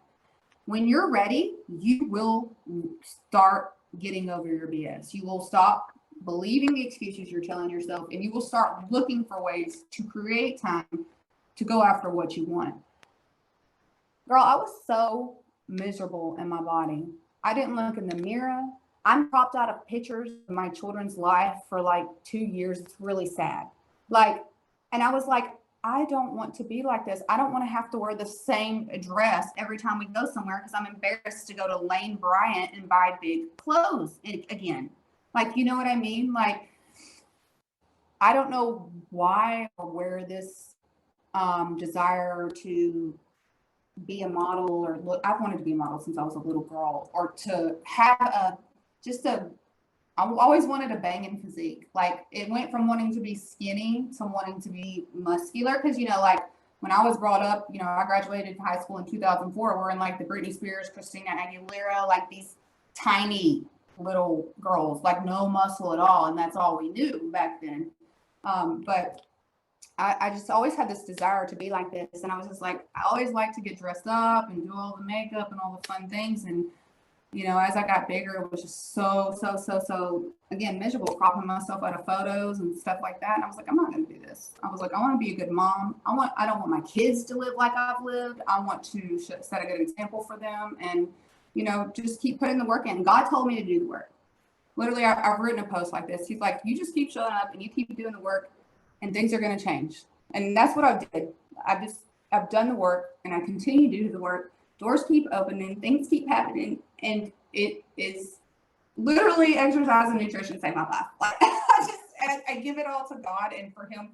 When you're ready, you will start getting over your BS. You will stop believing the excuses you're telling yourself, and you will start looking for ways to create time to go after what you want. Girl, I was so miserable in my body. I didn't look in the mirror. I'm cropped out of pictures of my children's life for like 2 years. It's really sad. Like, and I was like, I don't want to be like this. I don't want to have to wear the same dress every time we go somewhere because I'm embarrassed to go to Lane Bryant and buy big clothes again. Like, you know what I mean? Like, I don't know why or where this desire to be a model or look, I've wanted to be a model since I was a little girl, or to have I always wanted a banging physique. Like, it went from wanting to be skinny to wanting to be muscular. Cause you know, like when I was brought up, you know, I graduated high school in 2004. We're in like the Britney Spears, Christina Aguilera, like these tiny little girls, like no muscle at all. And that's all we knew back then. But I just always had this desire to be like this. And I was just like, I always like to get dressed up and do all the makeup and all the fun things. And, you know, as I got bigger, it was just so, again, miserable, cropping myself out of photos and stuff like that. And I was like, I'm not going to do this. I was like, I want to be a good mom. I don't want my kids to live like I've lived. I want to set a good example for them and, you know, just keep putting the work in. God told me to do the work. Literally, I've written a post like this. He's like, you just keep showing up and you keep doing the work, and things are going to change. And that's what I did. I've done the work, and I continue to do the work. Doors keep opening, things keep happening, and it is literally exercise and nutrition saved my life. Like, I give it all to God, and for Him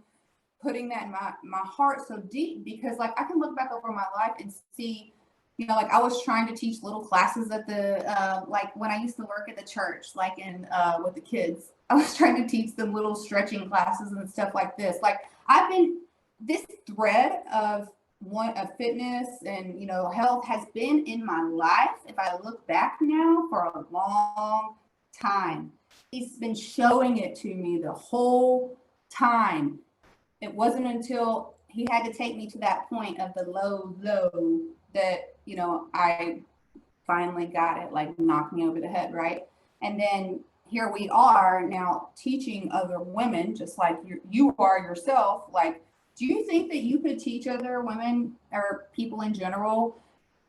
putting that in my heart so deep, because like I can look back over my life and see, you know, like I was trying to teach little classes at the like when I used to work at the church, like in with the kids. I was trying to teach them little stretching classes and stuff like this. Like, I've been, this thread of fitness and, you know, health has been in my life, if I look back now, for a long time. He's been showing it to me the whole time. It wasn't until he had to take me to that point of the low that, you know, I finally got it, like knocked me over the head, right? And then here we are now teaching other women, just like you are yourself. Like, do you think that you could teach other women or people in general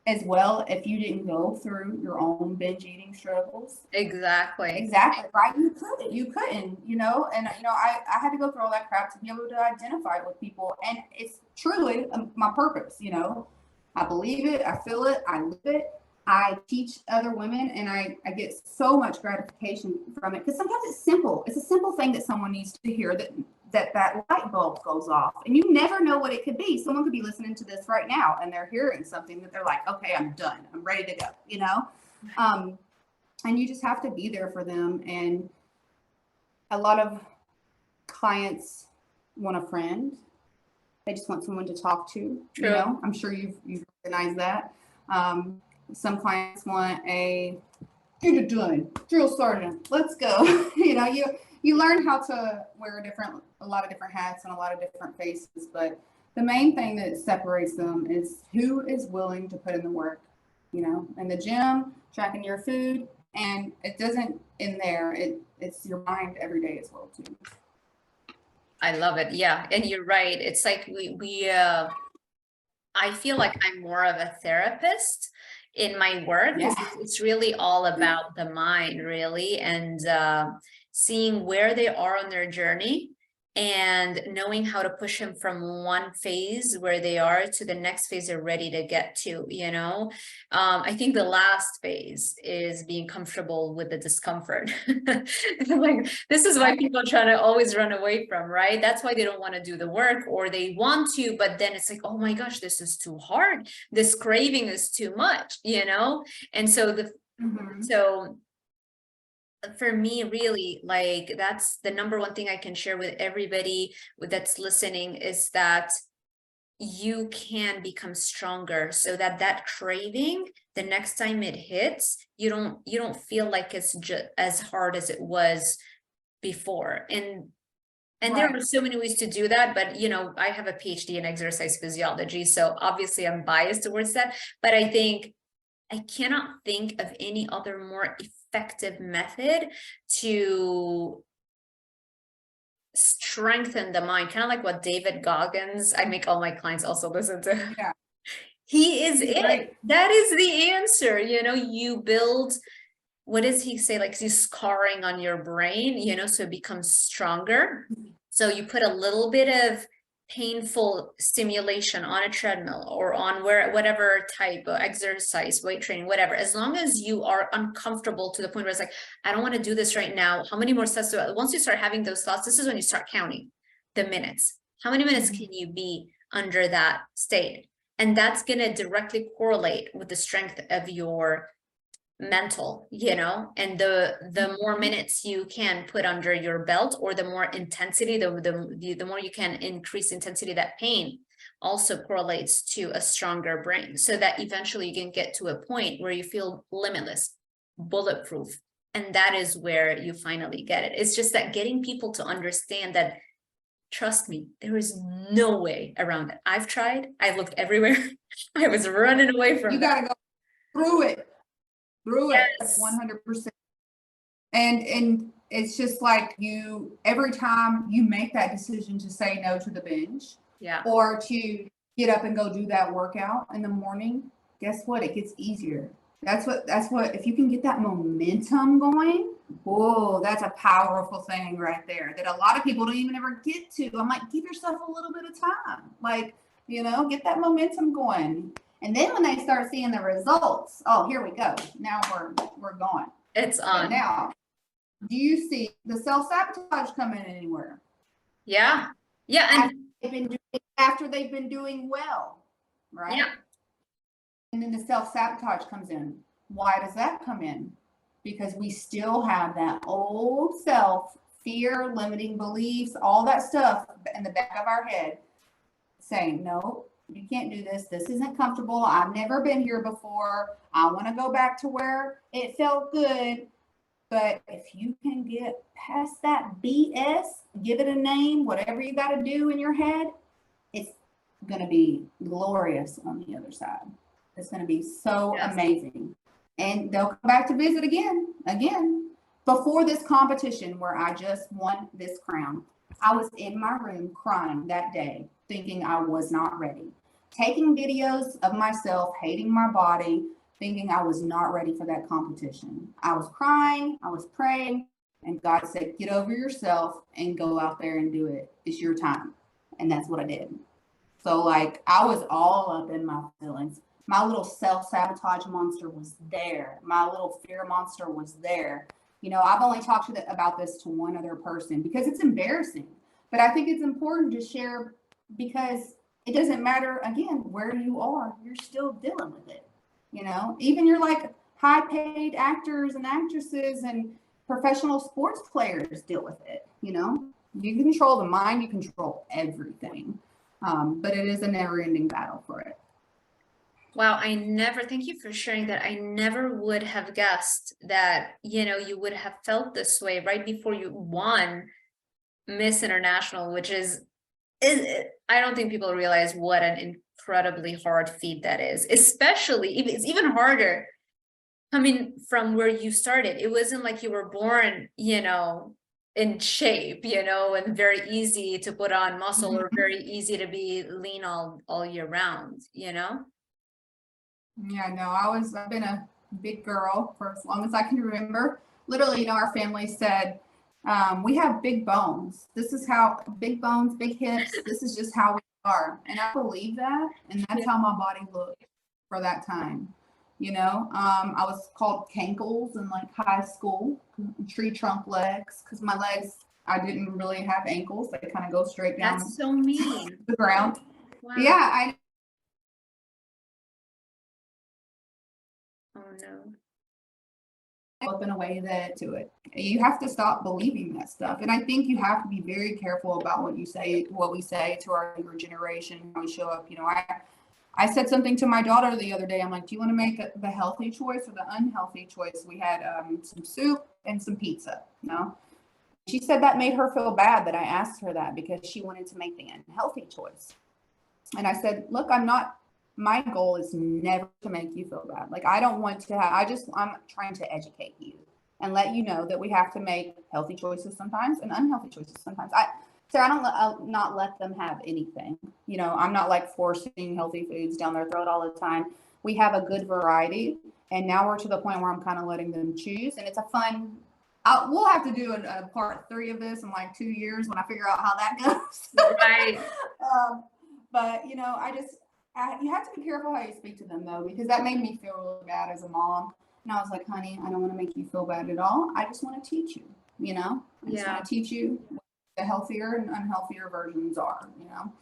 as well if you didn't go through your own binge eating struggles? Exactly, right? You couldn't, you know. And you know, I had to go through all that crap to be able to identify with people, and it's truly my purpose. You know, I believe it, I feel it, I live it. I teach other women, and I get so much gratification from it, because sometimes it's simple. It's a simple thing that someone needs to hear, that light bulb goes off, and you never know what it could be. Someone could be listening to this right now, and they're hearing something that they're like, okay, I'm done. I'm ready to go, you know? And you just have to be there for them. And a lot of clients want a friend. They just want someone to talk to. True. You know, I'm sure you've recognized that. Some clients want get it done, drill sergeant, let's go. You know, you learn how to wear a lot of different hats and a lot of different faces, but the main thing that separates them is who is willing to put in the work, you know, in the gym, tracking your food, and it doesn't end there. It's your mind every day as well too. I love it. Yeah, and you're right. It's like I feel like I'm more of a therapist in my work, because it's really all about the mind, really, and seeing where they are on their journey and knowing how to push them from one phase where they are to the next phase they're ready to get to, you know. I think the last phase is being comfortable with the discomfort. Like, this is why people try to always run away from, right? That's why they don't want to do the work, or they want to, but then it's like, oh my gosh, this is too hard. This craving is too much, you know? And so so for me, really, like, that's the number one thing I can share with everybody that's listening, is that you can become stronger, so that that craving, the next time it hits, you don't feel like it's just as hard as it was before. And there are so many ways to do that, but you know, I have a PhD in exercise physiology, so obviously I'm biased towards that, but I think I cannot think of any other more effective method to strengthen the mind, kind of like what David Goggins, I make all my clients also listen to. Yeah. He is it. That is the answer. You know, you build, what does he say? Like, he's scarring on your brain, you know, so it becomes stronger. So you put a little bit of painful stimulation on a treadmill or on whatever type of exercise, weight training, whatever, as long as you are uncomfortable to the point where it's like, I don't want to do this right now. How many more steps do I, once you start having those thoughts, this is when you start counting the minutes. How many minutes can you be under that state? And that's going to directly correlate with the strength of your mental, you know, and the more minutes you can put under your belt, or the more intensity, the more you can increase intensity, that pain also correlates to a stronger brain, so that eventually you can get to a point where you feel limitless, bulletproof. And that is where you finally get it. It's just that getting people to understand that, trust me, there is no way around it. I've tried, I've looked everywhere. I was running away from you got to go through it. Yes. 100%. And it's just like, you, every time you make that decision to say no to the binge, or to get up and go do that workout in the morning, guess what? It gets easier. That's what, if you can get that momentum going, whoa, that's a powerful thing right there that a lot of people don't even ever get to. I'm like, give yourself a little bit of time. Like, you know, get that momentum going. And then when they start seeing the results, oh, here we go. Now we're going. It's on. But now, do you see the self-sabotage coming anywhere? Yeah. Yeah. And after they've been doing well, right? Yeah. And then the self-sabotage comes in. Why does that come in? Because we still have that old self, fear, limiting beliefs, all that stuff in the back of our head saying, no, you can't do this. This isn't comfortable. I've never been here before. I want to go back to where it felt good. But if you can get past that BS, give it a name, whatever you got to do in your head, it's going to be glorious on the other side. It's going to be so amazing. And they'll come back to visit again. Before this competition where I just won this crown, I was in my room crying that day, thinking I was not ready. Taking videos of myself hating my body, thinking I was not ready for that competition. I was crying, I was praying, and God said, get over yourself and go out there and do it. It's your time. And that's what I did. So like, I was all up in my feelings. My little self-sabotage monster was there. My little fear monster was there. You know, I've only talked about this to one other person because it's embarrassing. But I think it's important to share, because it doesn't matter, again, where you are, you're still dealing with it. You know, even you're like high-paid actors and actresses and professional sports players deal with it. You know, you control the mind, you control everything. But it is a never-ending battle for it. Wow, thank you for sharing that. I never would have guessed that, you know, you would have felt this way right before you won Miss International, which is I don't think people realize what an incredibly hard feat that is, especially if it's even harder coming from where you started. It wasn't like you were born, you know, in shape, you know, and very easy to put on muscle or very easy to be lean all year round, you know? Yeah, no, I've been a big girl for as long as I can remember. Literally, you know, our family said, We have big bones. This is how big bones, big hips. This is just how we are. And I believe that. And that's how my body looked for that time. You know, I was called cankles in like high school, tree trunk legs, because my legs, I didn't really have ankles. They kind of go straight down. That's so mean. The ground. Wow. Yeah. Oh no. Up in a way that to it. You have to stop believing that stuff. And I think you have to be very careful about what you say, what we say to our younger generation, how we show up. You know, I said something to my daughter the other day. I'm like, do you want to make the healthy choice or the unhealthy choice? We had some soup and some pizza, you know? She said that made her feel bad that I asked her that because she wanted to make the unhealthy choice. And I said, look, my goal is never to make you feel bad. Like, I don't want to I'm trying to educate you and let you know that we have to make healthy choices sometimes and unhealthy choices sometimes. I'll not let them have anything. You know, I'm not like forcing healthy foods down their throat all the time. We have a good variety. And now we're to the point where I'm kind of letting them choose. And it's a fun, we'll have to do a part 3 of this in like 2 years when I figure out how that goes. Right. But, you know, you have to be careful how you speak to them, though, because that made me feel really bad as a mom. And I was like, honey, I don't want to make you feel bad at all. I just want to teach you, you know? I just want to teach you what the healthier and unhealthier versions are, you know?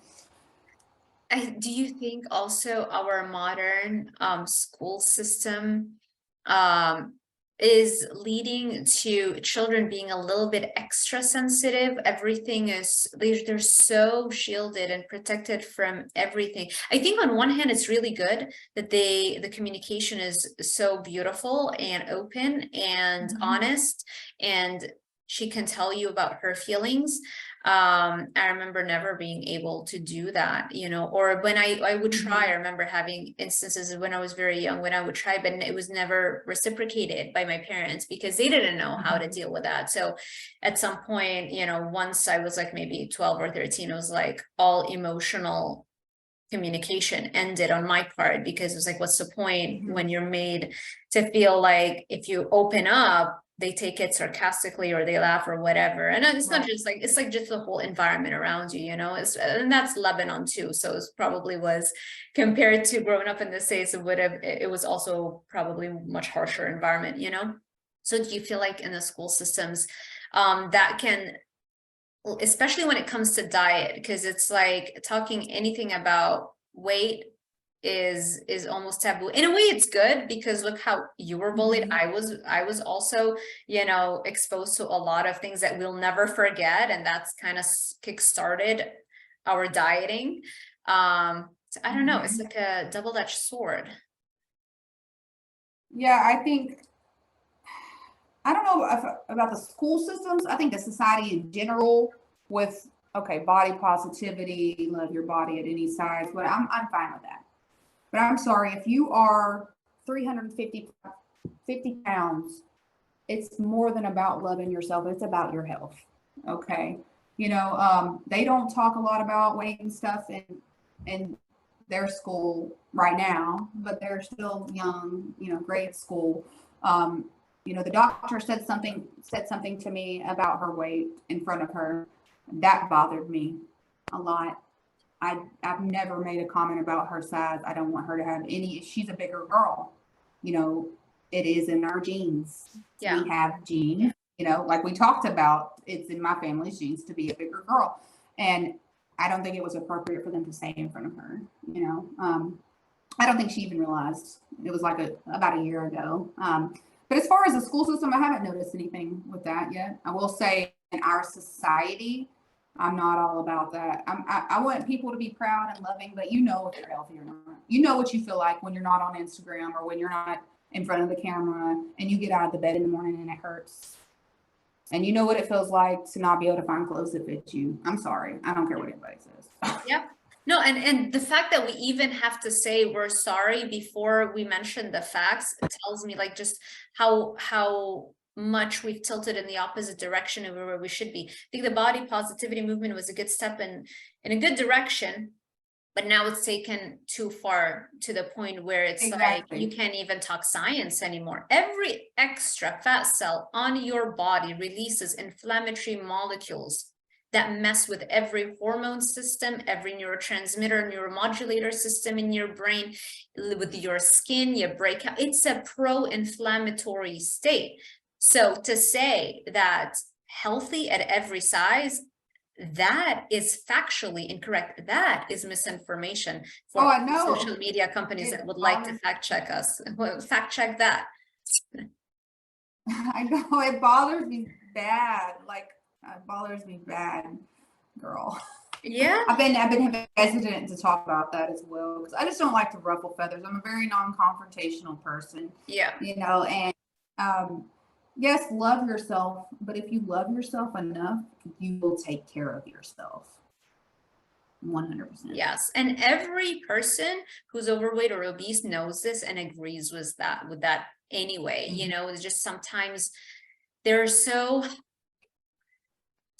Do you think also our modern school system is leading to children being a little bit extra sensitive? Everything is, they're so shielded and protected from everything. I think on one hand, it's really good that the communication is so beautiful and open and honest, and she can tell you about her feelings. I remember never being able to do that, you know, or when I would try, I remember having instances when I was very young, when I would try, but it was never reciprocated by my parents because they didn't know how to deal with that. So at some point, you know, once I was like maybe 12 or 13, it was like all emotional communication ended on my part, because it was like, what's the point when you're made to feel like if you open up, they take it sarcastically or they laugh or whatever. And it's not just like, it's like just the whole environment around you, you know, and that's Lebanon too. So it probably was, compared to growing up in the States, it was also probably much harsher environment, you know? So do you feel like in the school systems, that can, especially when it comes to diet, because it's like talking anything about weight is almost taboo. In a way, it's good because look how you were bullied. I was also, you know, exposed to a lot of things that we'll never forget, and that's kind of kick-started our dieting. So I don't know, it's like a double-edged sword. Yeah, I don't know about the school systems. I think the society in general with, body positivity, love your body at any size, but I'm fine with that. But I'm sorry, if you are 350 pounds, it's more than about loving yourself. It's about your health. Okay. You know, they don't talk a lot about weight and stuff in their school right now, but they're still young, you know, grade school. You know, the doctor said something to me about her weight in front of her. That bothered me a lot. I've never made a comment about her size. I don't want her to have any. She's a bigger girl. You know, it is in our genes. Yeah. We have genes, you know, like we talked about, it's in my family's genes to be a bigger girl. And I don't think it was appropriate for them to say in front of her, you know. I don't think she even realized. It was like about a year ago. But as far as the school system, I haven't noticed anything with that yet. I will say in our society, I'm not all about that. I want people to be proud and loving, but you know if you're healthy or not. You know what you feel like when you're not on Instagram or when you're not in front of the camera and you get out of the bed in the morning and it hurts. And you know what it feels like to not be able to find clothes that fit you. I'm sorry. I don't care what anybody says. Yeah. No, and the fact that we even have to say we're sorry before we mention the facts, it tells me like just how much we've tilted in the opposite direction of where we should be. I think the body positivity movement was a good step in a good direction, But now it's taken too far to the point where it's like you can't even talk science anymore. Every extra fat cell on your body releases inflammatory molecules that mess with every hormone system, every neurotransmitter, neuromodulator system in your brain, with your skin, you break out. It's a pro-inflammatory state. So to say that healthy at every size, that is factually incorrect. That is misinformation for social media companies that would like to fact check us. Fact check that. I know, it bothers me bad. Like, it bothers me bad, girl. Yeah. I've been hesitant to talk about that as well, because I just don't like to ruffle feathers. I'm a very non-confrontational person. Yeah. You know, and yes, love yourself, but if you love yourself enough, you will take care of yourself. 100%. Yes, and every person who's overweight or obese knows this and agrees with that anyway. You know, it's just sometimes they're so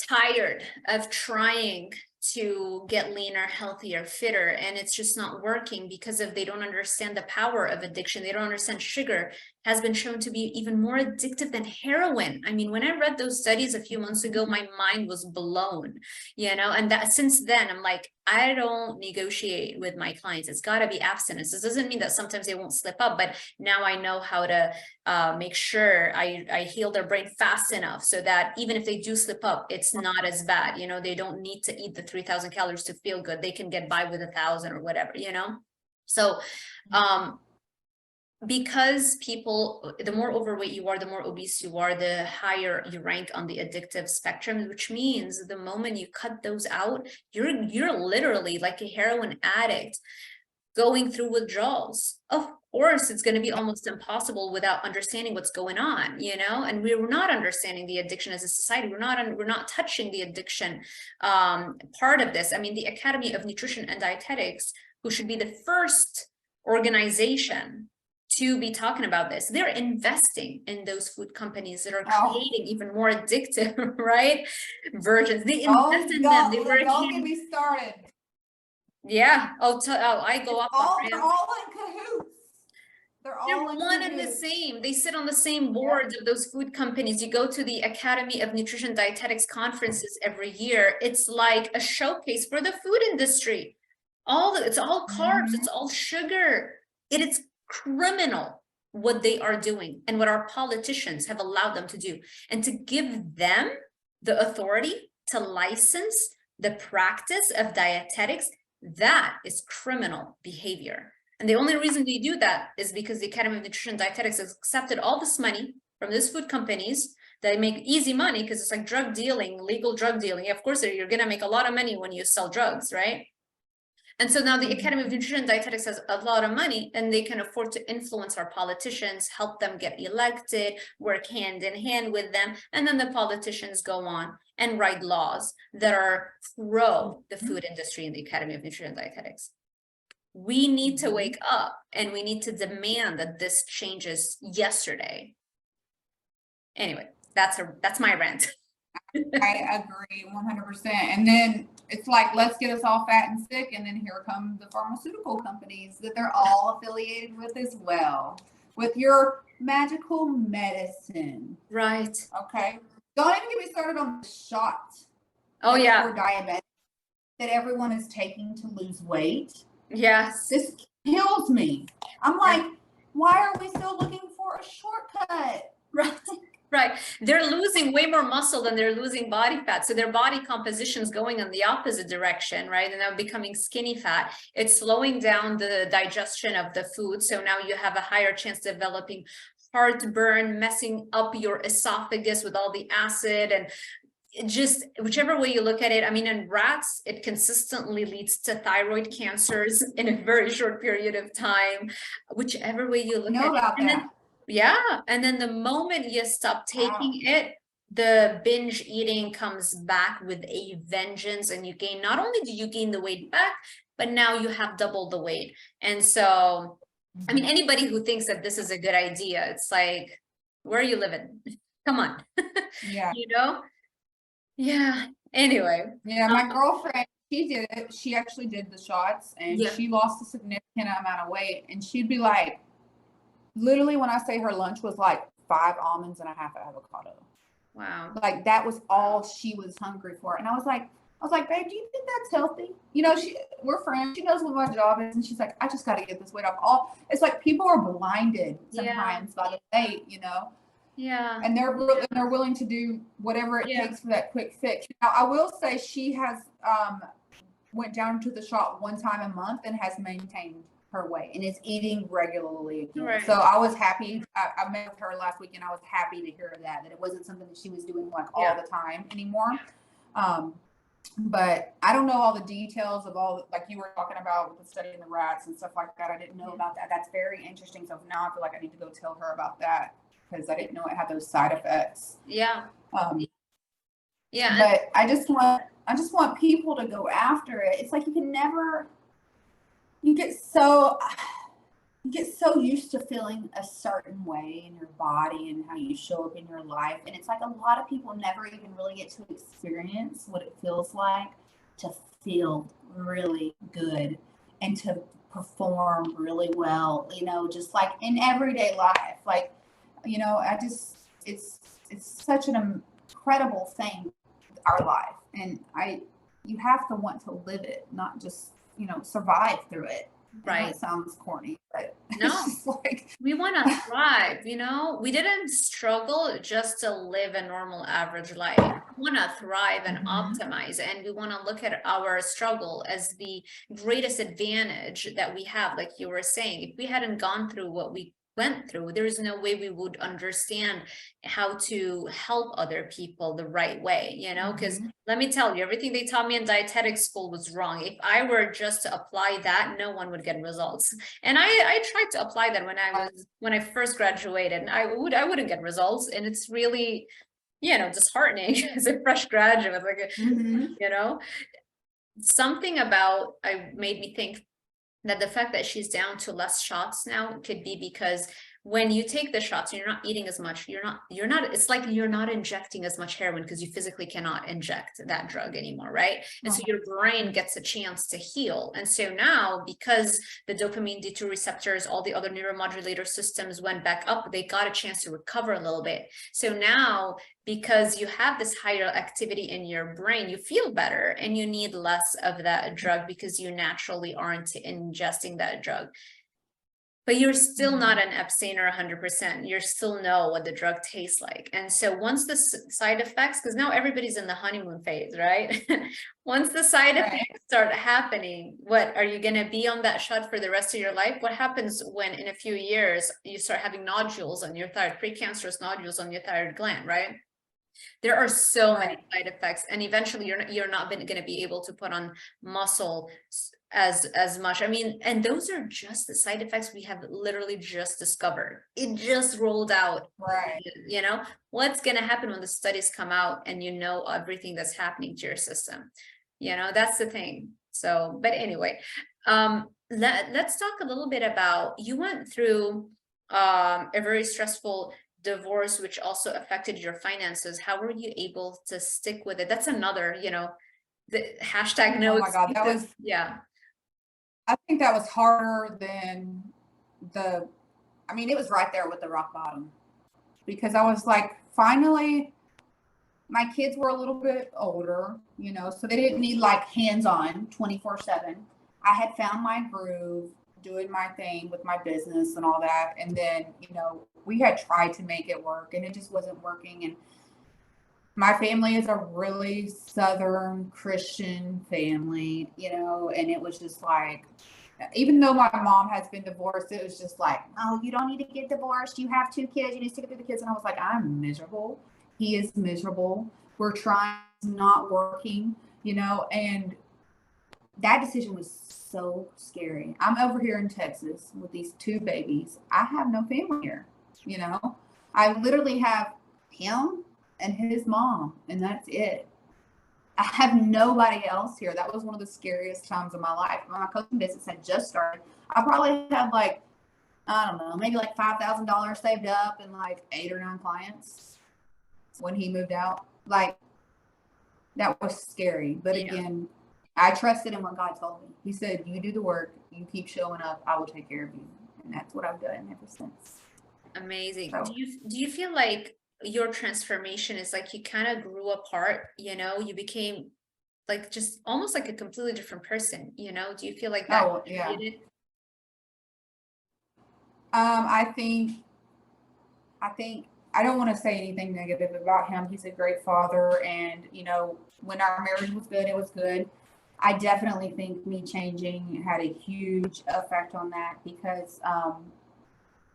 tired of trying to get leaner, healthier, fitter, and it's just not working because they don't understand the power of addiction. They don't understand sugar has been shown to be even more addictive than heroin. I mean, when I read those studies a few months ago, my mind was blown, you know, and that since then I'm like, I don't negotiate with my clients. It's got to be abstinence. This doesn't mean that sometimes they won't slip up, but now I know how to make sure I heal their brain fast enough so that even if they do slip up, it's not as bad. You know, they don't need to eat the 3,000 calories to feel good. They can get by with 1,000 or whatever, you know? So, because people, the more overweight you are, the more obese you are, the higher you rank on the addictive spectrum, which means the moment you cut those out, you're literally like a heroin addict going through withdrawals. Of course, it's going to be almost impossible without understanding what's going on, you know, and we're not understanding the addiction as a society. We're not touching the addiction part of this. I mean, the Academy of Nutrition and Dietetics, who should be the first organization to be talking about this, they're investing in those food companies that are creating even more addictive, right, versions. They invest in them. They work. Don't get me started. Yeah. I go off on they're all in cahoots. They're one and the same. They sit on the same boards of those food companies. You go to the Academy of Nutrition Dietetics conferences every year. It's like a showcase for the food industry. It's all carbs. It's all sugar. It's criminal what they are doing and what our politicians have allowed them to do. And to give them the authority to license the practice of dietetics, that is criminal behavior. And the only reason they do that is because the Academy of Nutrition and Dietetics has accepted all this money from these food companies that make easy money, because it's like drug dealing, legal drug dealing. Of course, you're going to make a lot of money when you sell drugs, right? And so now the Academy of Nutrition and Dietetics has a lot of money, and they can afford to influence our politicians, help them get elected, work hand in hand with them. And then the politicians go on and write laws that are pro the food industry in the Academy of Nutrition and Dietetics. We need to wake up, and we need to demand that this changes yesterday. Anyway, that's my rant. I agree 100%. And then it's like, let's get us all fat and sick. And then here come the pharmaceutical companies that they're all affiliated with as well, with your magical medicine. Right. Okay. Don't even get me started on the shot. Oh, yeah. For diabetes that everyone is taking to lose weight. Yes. This kills me. I'm like, why are we still looking for a shortcut? Right. Right. They're losing way more muscle than they're losing body fat. So their body composition is going in the opposite direction, right? And they're becoming skinny fat. It's slowing down the digestion of the food. So now you have a higher chance of developing heartburn, messing up your esophagus with all the acid, and it just, whichever way you look at it. I mean, in rats, it consistently leads to thyroid cancers in a very short period of time, whichever way you look at it. Yeah. And then the moment you stop taking it, the binge eating comes back with a vengeance, and you gain, not only do you gain the weight back, but now you have double the weight. And so, I mean, anybody who thinks that this is a good idea, it's like, where are you living? Come on. Yeah. You know? Yeah. Anyway. Yeah. My girlfriend, she did it. She actually did the shots, and Yeah. she lost a significant amount of weight. And she'd be like, literally, when I say her lunch was like 5 almonds and a half avocado. Wow. Like that was all she was hungry for. And I was like, babe, do you think that's healthy? You know, we're friends. She knows what my job is, and she's like, I just got to get this weight off. It's like people are blinded sometimes by the weight, you know. Yeah. And they're willing to do whatever it takes for that quick fix. Now, I will say she has went down to the shop 1 time a month and has maintained her weight and is eating regularly again. Right. So I was happy. I met with her last week, and I was happy to hear that it wasn't something that she was doing like all the time anymore. But I don't know all the details of all, like you were talking about with the study in the rats and stuff like that. I didn't know about that. That's very interesting. So now I feel like I need to go tell her about that, because I didn't know it had those side effects. Yeah. Yeah. But I just want people to go after it. It's like you get so used to feeling a certain way in your body and how you show up in your life. And it's like a lot of people never even really get to experience what it feels like to feel really good and to perform really well, you know, just like in everyday life. Like, you know, it's such an incredible thing, our life. And you have to want to live it, not just, you know, survive through it. Right. It sounds corny, but no, it's just like, we want to thrive, you know, we didn't struggle just to live a normal average life. We want to thrive and optimize, and we want to look at our struggle as the greatest advantage that we have. Like you were saying, if we hadn't gone through what we went through, there is no way we would understand how to help other people the right way, you know, because let me tell you, everything they taught me in dietetic school was wrong. If I were just to apply that, no one would get results. And I tried to apply that when I first graduated, and I wouldn't get results. And it's really, you know, disheartening as a fresh graduate, like, you know, something about made me think that the fact that she's down to less shots now could be because when you take the shots, you're not eating as much. You're not, it's like you're not injecting as much heroin because you physically cannot inject that drug anymore, right? And so your brain gets a chance to heal. And so now, because the dopamine D2 receptors, all the other neuromodulator systems went back up, they got a chance to recover a little bit. So now, because you have this higher activity in your brain, you feel better and you need less of that drug because you naturally aren't ingesting that drug. But you're still not an abstainer 100%. You still know what the drug tastes like. And so once the side effects, because now everybody's in the honeymoon phase, right? Once the side effects start happening, what are you going to be on that shot for the rest of your life? What happens when in a few years you start having nodules on your thyroid, precancerous nodules on your thyroid gland, right? There are so many side effects, and eventually you're not going to be able to put on muscle as much. I mean, and those are just the side effects we have literally just discovered. It just rolled out, you know. What's going to happen when the studies come out and you know everything that's happening to your system? You know, that's the thing. So, but anyway, let's talk a little bit about, you went through a very stressful divorce, which also affected your finances. How were you able to stick with it? That's another, you know, the hashtag no. Oh my God, that was, I think that was harder than I mean, it was right there with the rock bottom, because I was like, finally, my kids were a little bit older, you know, so they didn't need like hands-on 24/7. I had found my groove, doing my thing with my business and all that. And then, you know, we had tried to make it work and it just wasn't working. And my family is a really Southern Christian family, you know, and it was just like, even though my mom has been divorced, it was just like, oh, you don't need to get divorced. You have 2 kids. You need to stick it through the kids. And I was like, I'm miserable. He is miserable. We're trying, it's not working, you know, and that decision was so scary. I'm over here in Texas with these 2 babies. I have no family here, you know. I literally have him and his mom, and that's it. I have nobody else here. That was one of the scariest times of my life. When my coaching business had just started, I probably had like, I don't know, maybe like $5,000 saved up and like 8 or 9 clients when he moved out. Like, that was scary. But again, I trusted in what God told me. He said, you do the work, you keep showing up, I will take care of you. And that's what I've done ever since. Amazing. So, Do you feel like your transformation is like you kind of grew apart, you became like just almost like a completely different person, Do you feel like that oh, yeah. contributed? I think I don't want to say anything negative about him. He's a great father, and when our marriage was good, it was good. I definitely think me changing had a huge effect on that because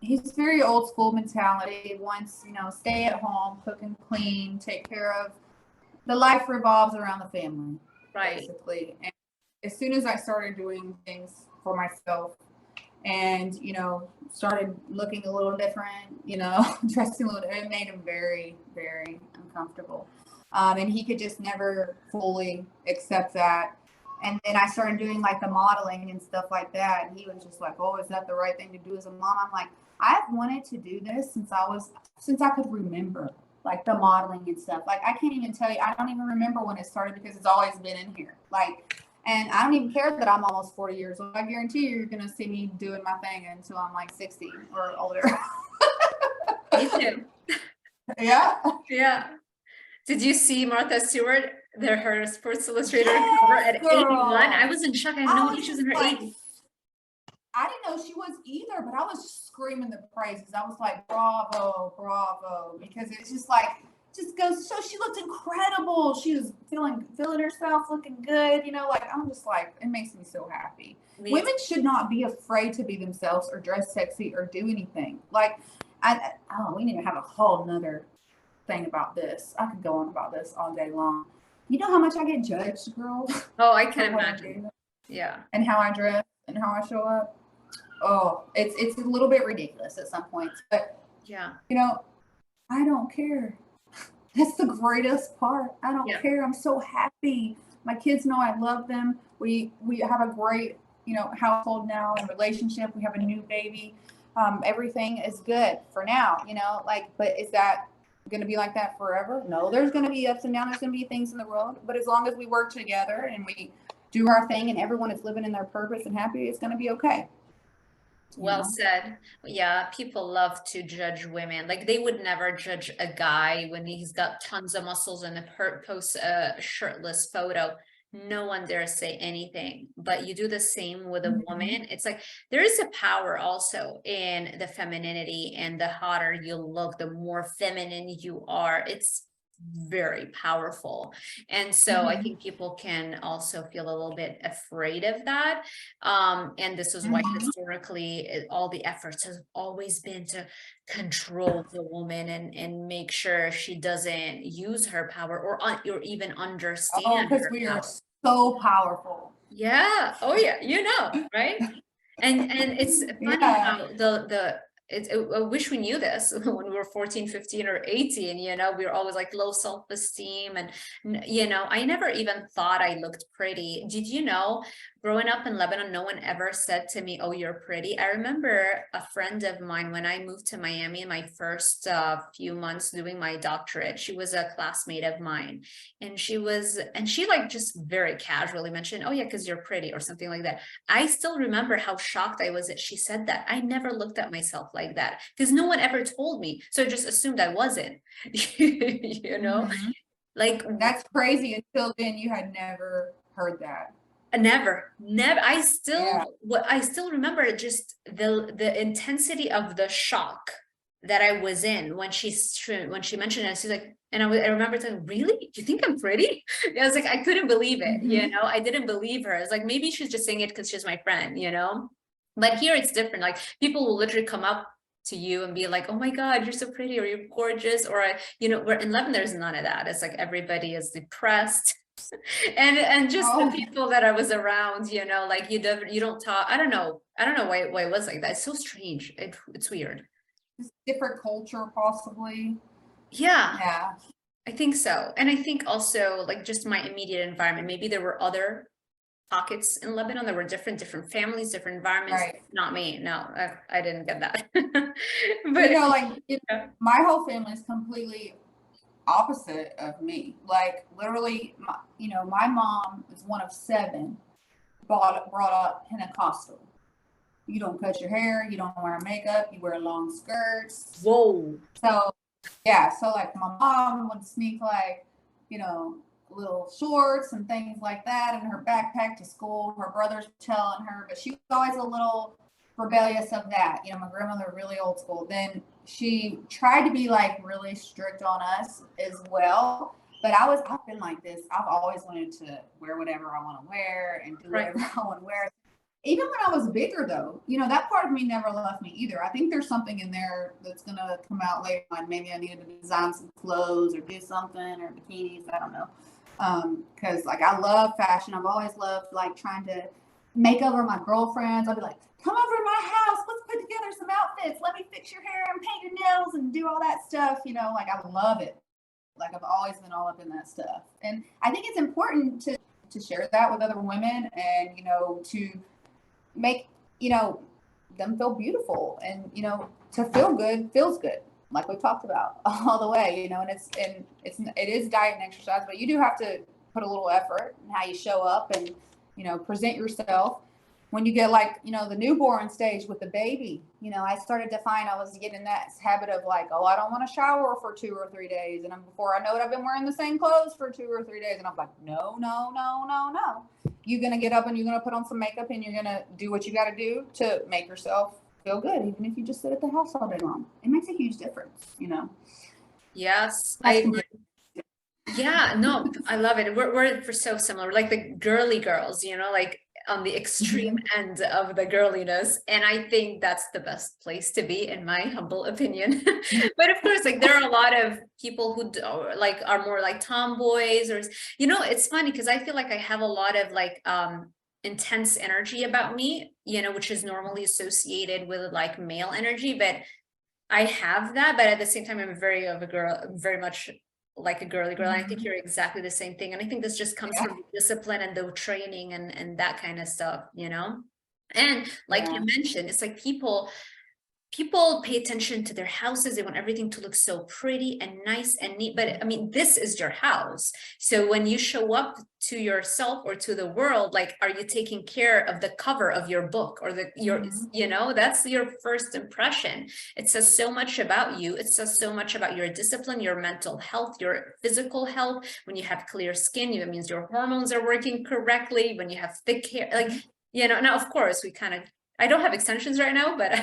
he's very old school mentality. Wants stay at home, cook and clean, take care of. The life revolves around the family, Right. basically. And as soon as I started doing things for myself, and started looking a little different, dressing a little, it made him very, very uncomfortable, and he could just never fully accept that. And then I started doing like the modeling and stuff like that, and he was just like, oh, is that the right thing to do as a mom? I'm like, I've wanted to do this since I could remember, like the modeling and stuff. Like I can't even tell you, I don't even remember when it started because it's always been in here, like. And I don't even care that I'm almost 40 years old. I guarantee you're going to see me doing my thing until I'm like 60 or older. Me too. Yeah. Yeah. Did you see Martha Stewart, her Sports Illustrated Yes, cover at girl. 81? I was in shock. I had no idea she was in her like, 80s. I didn't know she was either, but I was screaming the praises. I was like, bravo, bravo, because it's just like, just goes so she looked incredible. She was feeling herself, looking good. Like I'm just like, it makes me so happy. Women should not be afraid to be themselves or dress sexy or do anything. Like, we need to have a whole nother thing about this. I could go on about this all day long. You know how much I get judged, girl? Oh, I can imagine. Yeah. And how I dress and how I show up. Oh, it's a little bit ridiculous at some points, but yeah, I don't care. That's the greatest part. I don't care. I'm so happy. My kids know I love them. We have a great, household now and relationship. We have a new baby. Everything is good for now, but is that going to be like that forever? No, there's going to be ups and downs. There's going to be things in the world, but as long as we work together and we do our thing and everyone is living in their purpose and happy, it's going to be okay. Well said. Yeah, people love to judge women. Like they would never judge a guy when he's got tons of muscles and posts a shirtless photo. No one dares say anything, but you do the same with a woman. It's like there is a power also in the femininity, and the hotter you look, the more feminine you are. It's very powerful. And so I think people can also feel a little bit afraid of that. And this is why historically all the efforts has always been to control the woman and make sure she doesn't use her power or even understand because we are so powerful. Yeah. Oh yeah, right? And it's funny how I wish we knew this when we were 14, 15 or 18, we were always like low self-esteem. And, I never even thought I looked pretty. Did you know, growing up in Lebanon, no one ever said to me, oh, you're pretty. I remember a friend of mine, when I moved to Miami in my first few months doing my doctorate, she was a classmate of mine. And she like just very casually mentioned, oh yeah, because you're pretty or something like that. I still remember how shocked I was that she said that. I never looked at myself like that because no one ever told me. So I just assumed I wasn't, like that's crazy. Until then, you had never heard that. Never. I still remember just the intensity of the shock that I was in when she mentioned it. She's like, and I remember saying, really? Do you think I'm pretty? I was like, I couldn't believe it. I didn't believe her. It's like, maybe she's just saying it because she's my friend, but here it's different. Like people will literally come up to you and be like, oh my God, you're so pretty, or you're gorgeous, or, we're in Lebanon, there's none of that. It's like, everybody is depressed. and just the people that I was around, like you don't talk. I don't know why it was like that. It's so strange. It's weird. It's different culture, possibly. Yeah, I think so. And I think also like just my immediate environment, maybe there were other pockets in Lebanon. There were different families, different environments. Right. Not me. No, I didn't get that. But my whole family is completely opposite of me. Like literally, my mom is one of 7 brought up Pentecostal. You don't cut your hair, you don't wear makeup, you wear long skirts. Whoa. So yeah, so like my mom would sneak like, little shorts and things like that in her backpack to school. Her brother's telling her, but she was always a little rebellious of that. My grandmother really old school. Then she tried to be like really strict on us as well. But I've been like this. I've always wanted to wear whatever I want to wear and do whatever I want to wear. Even when I was bigger though, that part of me never left me either. I think there's something in there that's going to come out later on. Maybe I needed to design some clothes or do something or bikinis. I don't know. Cause like I love fashion. I've always loved like trying to make over my girlfriends. I'll be like, come over to my house. Let's put together some outfits. Let me fix your hair and paint your nails and do all that stuff. Like I love it. Like I've always been all up in that stuff. And I think it's important to share that with other women and, to make, them feel beautiful and, to feel good feels good. Like we talked about all the way, and it is diet and exercise, but you do have to put a little effort in how you show up and, present yourself. When you get like, the newborn stage with the baby, I started to find I was getting in that habit of like, oh, I don't want to shower for 2 or 3 days. And before I know it, I've been wearing the same clothes for 2 or 3 days. And I'm like, no. You're going to get up and you're going to put on some makeup and you're going to do what you got to do to make yourself feel good. Even if you just sit at the house all day long, it makes a huge difference, Yes. Yeah, no, I love it. We're so similar, like the girly girls, like on the extreme end of the girliness. And I think that's the best place to be, in my humble opinion. But of course, like there are a lot of people who are more like tomboys or, it's funny because I feel like I have a lot of like intense energy about me, which is normally associated with like male energy, but I have that, but at the same time, I'm very much like a girly girl. And I think you're exactly the same thing. And I think this just comes from discipline and the training and that kind of stuff, And like you mentioned, it's like people pay attention to their houses. They want everything to look so pretty and nice and neat. But I mean, this is your house. So when you show up to yourself or to the world, like, are you taking care of the cover of your book or that's your first impression. It says so much about you. It says so much about your discipline, your mental health, your physical health. When you have clear skin, it means your hormones are working correctly. When you have thick hair, like, now of course I don't have extensions right now, but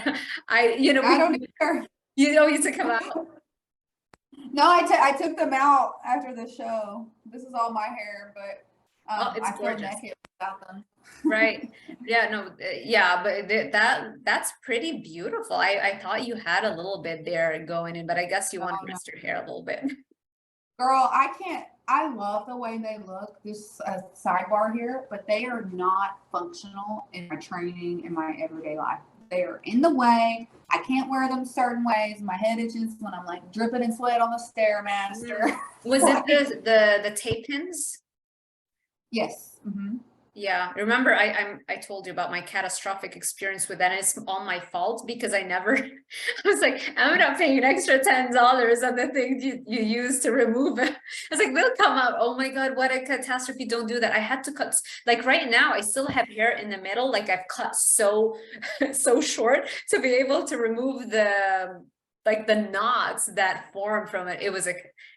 I don't either. You don't need to come out. No, I took them out after the show. This is all my hair, but it's I gorgeous. feel naked without them. Right. Yeah, no, yeah, but that's pretty beautiful. I thought you had a little bit there going in, but I guess you want to rest your hair a little bit. Girl, I love the way they look. This sidebar here, but they are not functional in my training in my everyday life. They are in the way. I can't wear them certain ways. My head itches when I'm like dripping in sweat on the Stairmaster. Was it the tape pins? Yes. Mm-hmm. Yeah, remember I told you about my catastrophic experience with that, and it's all my fault because I was like, I'm not paying an extra $10 on the things you use to remove it. I was like, they'll come out. Oh my God, what a catastrophe. Don't do that. I had to cut, like right now, I still have hair in the middle. Like I've cut so short to be able to remove the knots that form from it. It was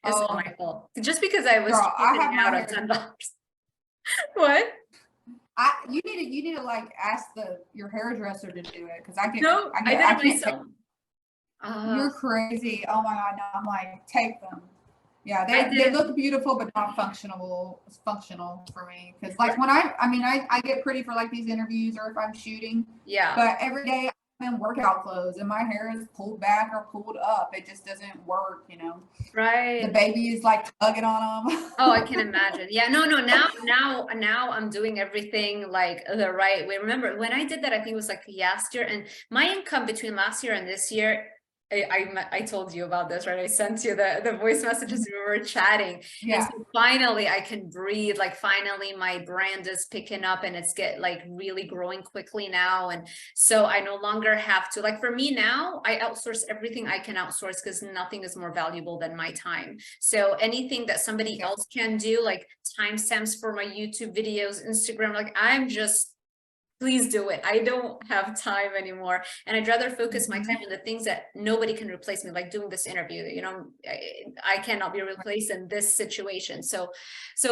all my fault. Just because I was out of $10. What? You need to like ask your hairdresser to do it because I did it myself. You're crazy. Oh my God, no, I'm like, take them. Yeah, they look beautiful, but not functional. It's functional for me because like when I get pretty for like these interviews or if I'm shooting. Yeah. But every day I'm in workout clothes and my hair is pulled back or pulled up. It just doesn't work, Right. The baby is like tugging on them. Oh, I can imagine. Yeah, no. Now I'm doing everything like the right way. Remember when I did that? I think it was like last year, and my income between last year and this year I told you about this, right? I sent you the voice messages we were chatting. And Yeah. so finally I can breathe. Like finally my brand is picking up and it's like really growing quickly now. And so I no longer have to, like, for me now, I outsource everything I can outsource because nothing is more valuable than my time. So anything that somebody else can do, like timestamps for my YouTube videos, Instagram, like I'm just, please do it. I don't have time anymore. And I'd rather focus my time on the things that nobody can replace me, like doing this interview, you know, I cannot be replaced in this situation. So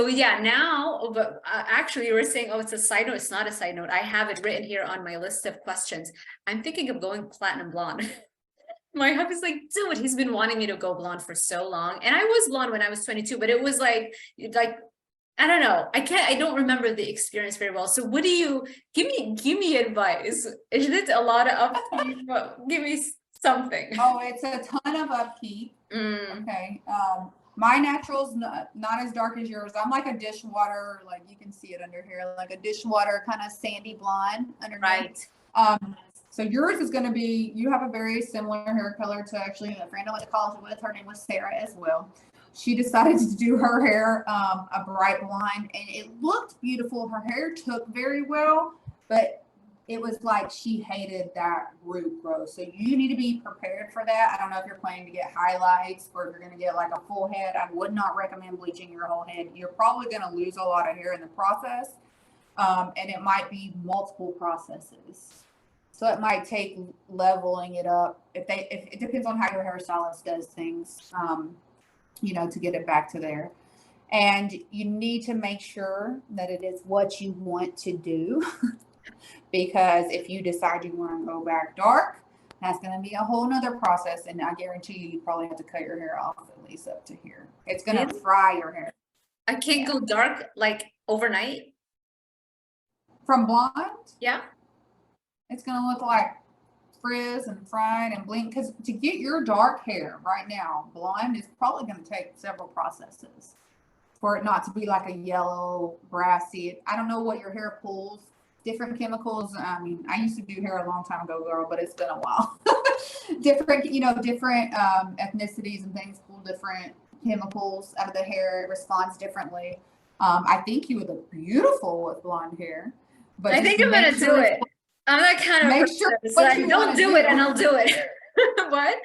yeah, now, but actually you were saying, oh, it's a side note. It's not a side note. I have it written here on my list of questions. I'm thinking of going platinum blonde. My husband's like, dude, he's been wanting me to go blonde for so long. And I was blonde when I was 22, but it was like, I don't know. I don't remember the experience very well. So what do you, give me advice. Is it a lot of upkeep? Give me something. Oh, it's a ton of upkeep. Okay. My natural's not as dark as yours. I'm like a dishwater, like you can see it under here, like a dishwater kind of sandy blonde underneath. Right. So yours is going to be, you have a very similar hair color to actually a friend I went to college with. Her name was Sarah as well. She decided to do her hair a bright blonde, and it looked beautiful. Her hair took very well, but it was like she hated that root growth. So you need to be prepared for that. I don't know if you're planning to get highlights or if you're going to get like a full head. I would not recommend bleaching your whole head. You're probably going to lose a lot of hair in the process, and it might be multiple processes. So it might take leveling it up. If it depends on how your hairstylist does things. You know, to get it back to there. And you need to make sure that it is what you want to do. Because if you decide you want to go back dark, that's going to be a whole nother process. And I guarantee you probably have to cut your hair off at least up to here. It's going to fry your hair. I can't go dark like overnight. From blonde? Yeah. It's going to look like frizz and fried and blink, because to get your dark hair right now blonde is probably going to take several processes for it not to be like a yellow brassy. I don't know what your hair pulls, different chemicals. I mean, I used to do hair a long time ago, girl, but it's been a while. different ethnicities and things pull different chemicals out of the hair. It responds differently. I think you would look beautiful with blonde hair, but I think I'm gonna do it. I'm that kind of make person. sure It's like, don't do it and I'll do it. What?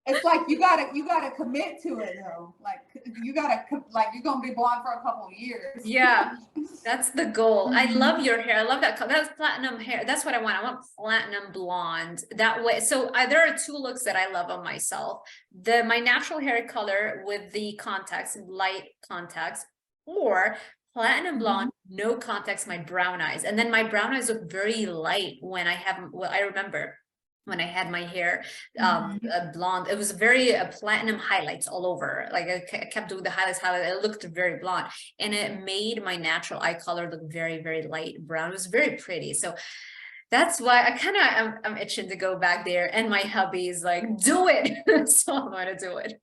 It's like you gotta commit to it though. Like you're gonna be blonde for a couple of years. Yeah, that's the goal. I love your hair. I love that. That's platinum hair. That's what I want. I want platinum blonde that way. So there are two looks that I love on myself. My natural hair color with the contacts, light contacts, or platinum blonde, no contacts, my brown eyes. And then my brown eyes look very light when I have, well, I remember when I had my hair blonde, it was very platinum highlights all over. Like I kept doing the highlights, it looked very blonde, and it made my natural eye color look very, very light brown. It was very pretty. So that's why I kind of I'm itching to go back there. And my hubby's like, do it. So I'm going to do it.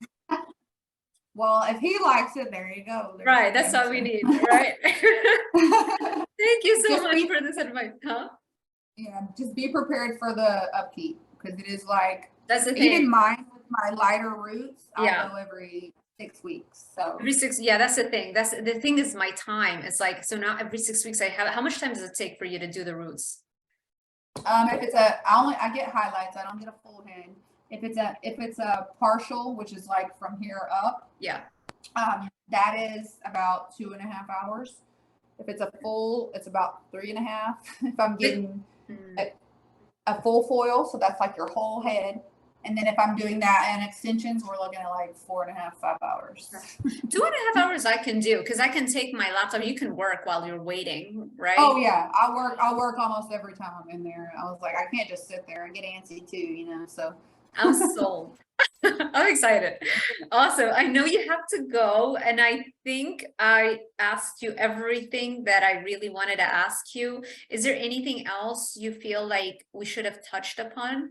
Well, if he likes it, there you go. Right, that's all we need, right? Thank you so much for this advice, huh? Yeah, just be prepared for the upkeep, because it is like, that's the thing. Even mine with my lighter roots, I go every 6 weeks. So every 6, yeah, that's the thing. That's the thing is my time. It's like, so now every 6 weeks I have, how much time does it take for you to do the roots? If it's I get highlights. I don't get a full head. If it's a partial, which is like from here up, that is about 2.5 hours. If it's a full, it's about 3.5. If I'm getting a full foil, so that's like your whole head. And then if I'm doing that and extensions, we're looking at like 4.5, 5 hours. 2.5 hours I can do, because I can take my laptop. You can work while you're waiting, right? Oh yeah, I'll work almost every time I'm in there. I was like, I can't just sit there and get antsy too, you know. So I'm sold. I'm excited. Awesome. I know you have to go, and I think I asked you everything that I really wanted to ask you. Is there anything else you feel like we should have touched upon?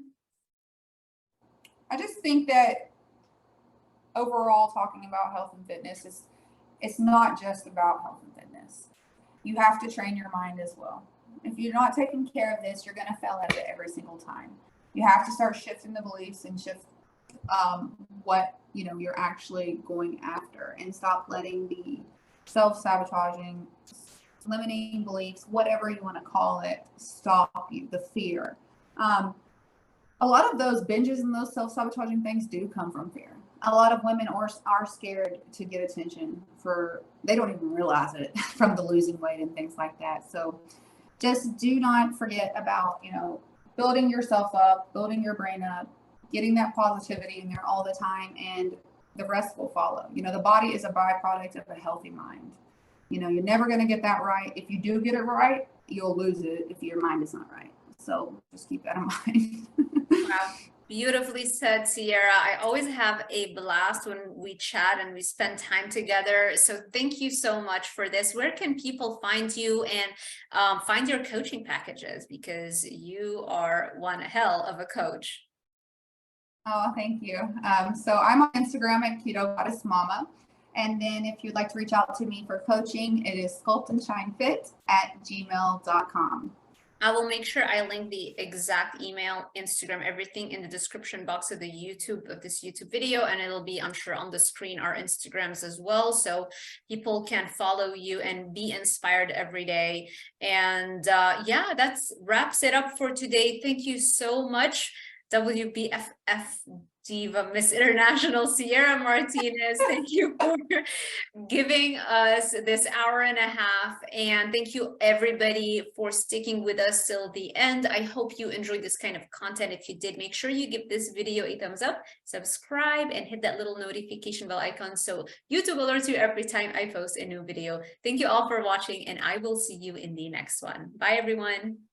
I just think that overall, talking about health and fitness it's not just about health and fitness. You have to train your mind as well. If you're not taking care of this, you're going to fail at it every single time. You have to start shifting the beliefs and shift what you're actually going after, and stop letting the self-sabotaging, limiting beliefs, whatever you want to call it, stop you, the fear. A lot of those binges and those self-sabotaging things do come from fear. A lot of women are scared to get attention they don't even realize it from the losing weight and things like that. So just do not forget about, building yourself up, building your brain up, getting that positivity in there all the time, and the rest will follow. The body is a byproduct of a healthy mind. You're never going to get that right. If you do get it right, you'll lose it if your mind is not right. So just keep that in mind. Wow. Beautifully said, Ciara. I always have a blast when we chat and we spend time together. So thank you so much for this. Where can people find you and find your coaching packages? Because you are one hell of a coach. Oh, thank you. So I'm on Instagram at Keto Goddess Mama. And then if you'd like to reach out to me for coaching, it is sculptandshinefit@gmail.com. I will make sure I link the exact email, Instagram, everything in the description box of this YouTube video, and it'll be, I'm sure, on the screen, our Instagrams as well, so people can follow you and be inspired every day. And yeah, that wraps it up for today. Thank you so much, WBFF Diva, Miss International Ciara Martinez. Thank you for giving us this hour and a half, and thank you everybody for sticking with us till the end. I hope you enjoyed this kind of content. If you did, make sure you give this video a thumbs up, subscribe, and hit that little notification bell icon so YouTube alerts you every time I post a new video. Thank you all for watching, and I will see you in the next one. Bye everyone.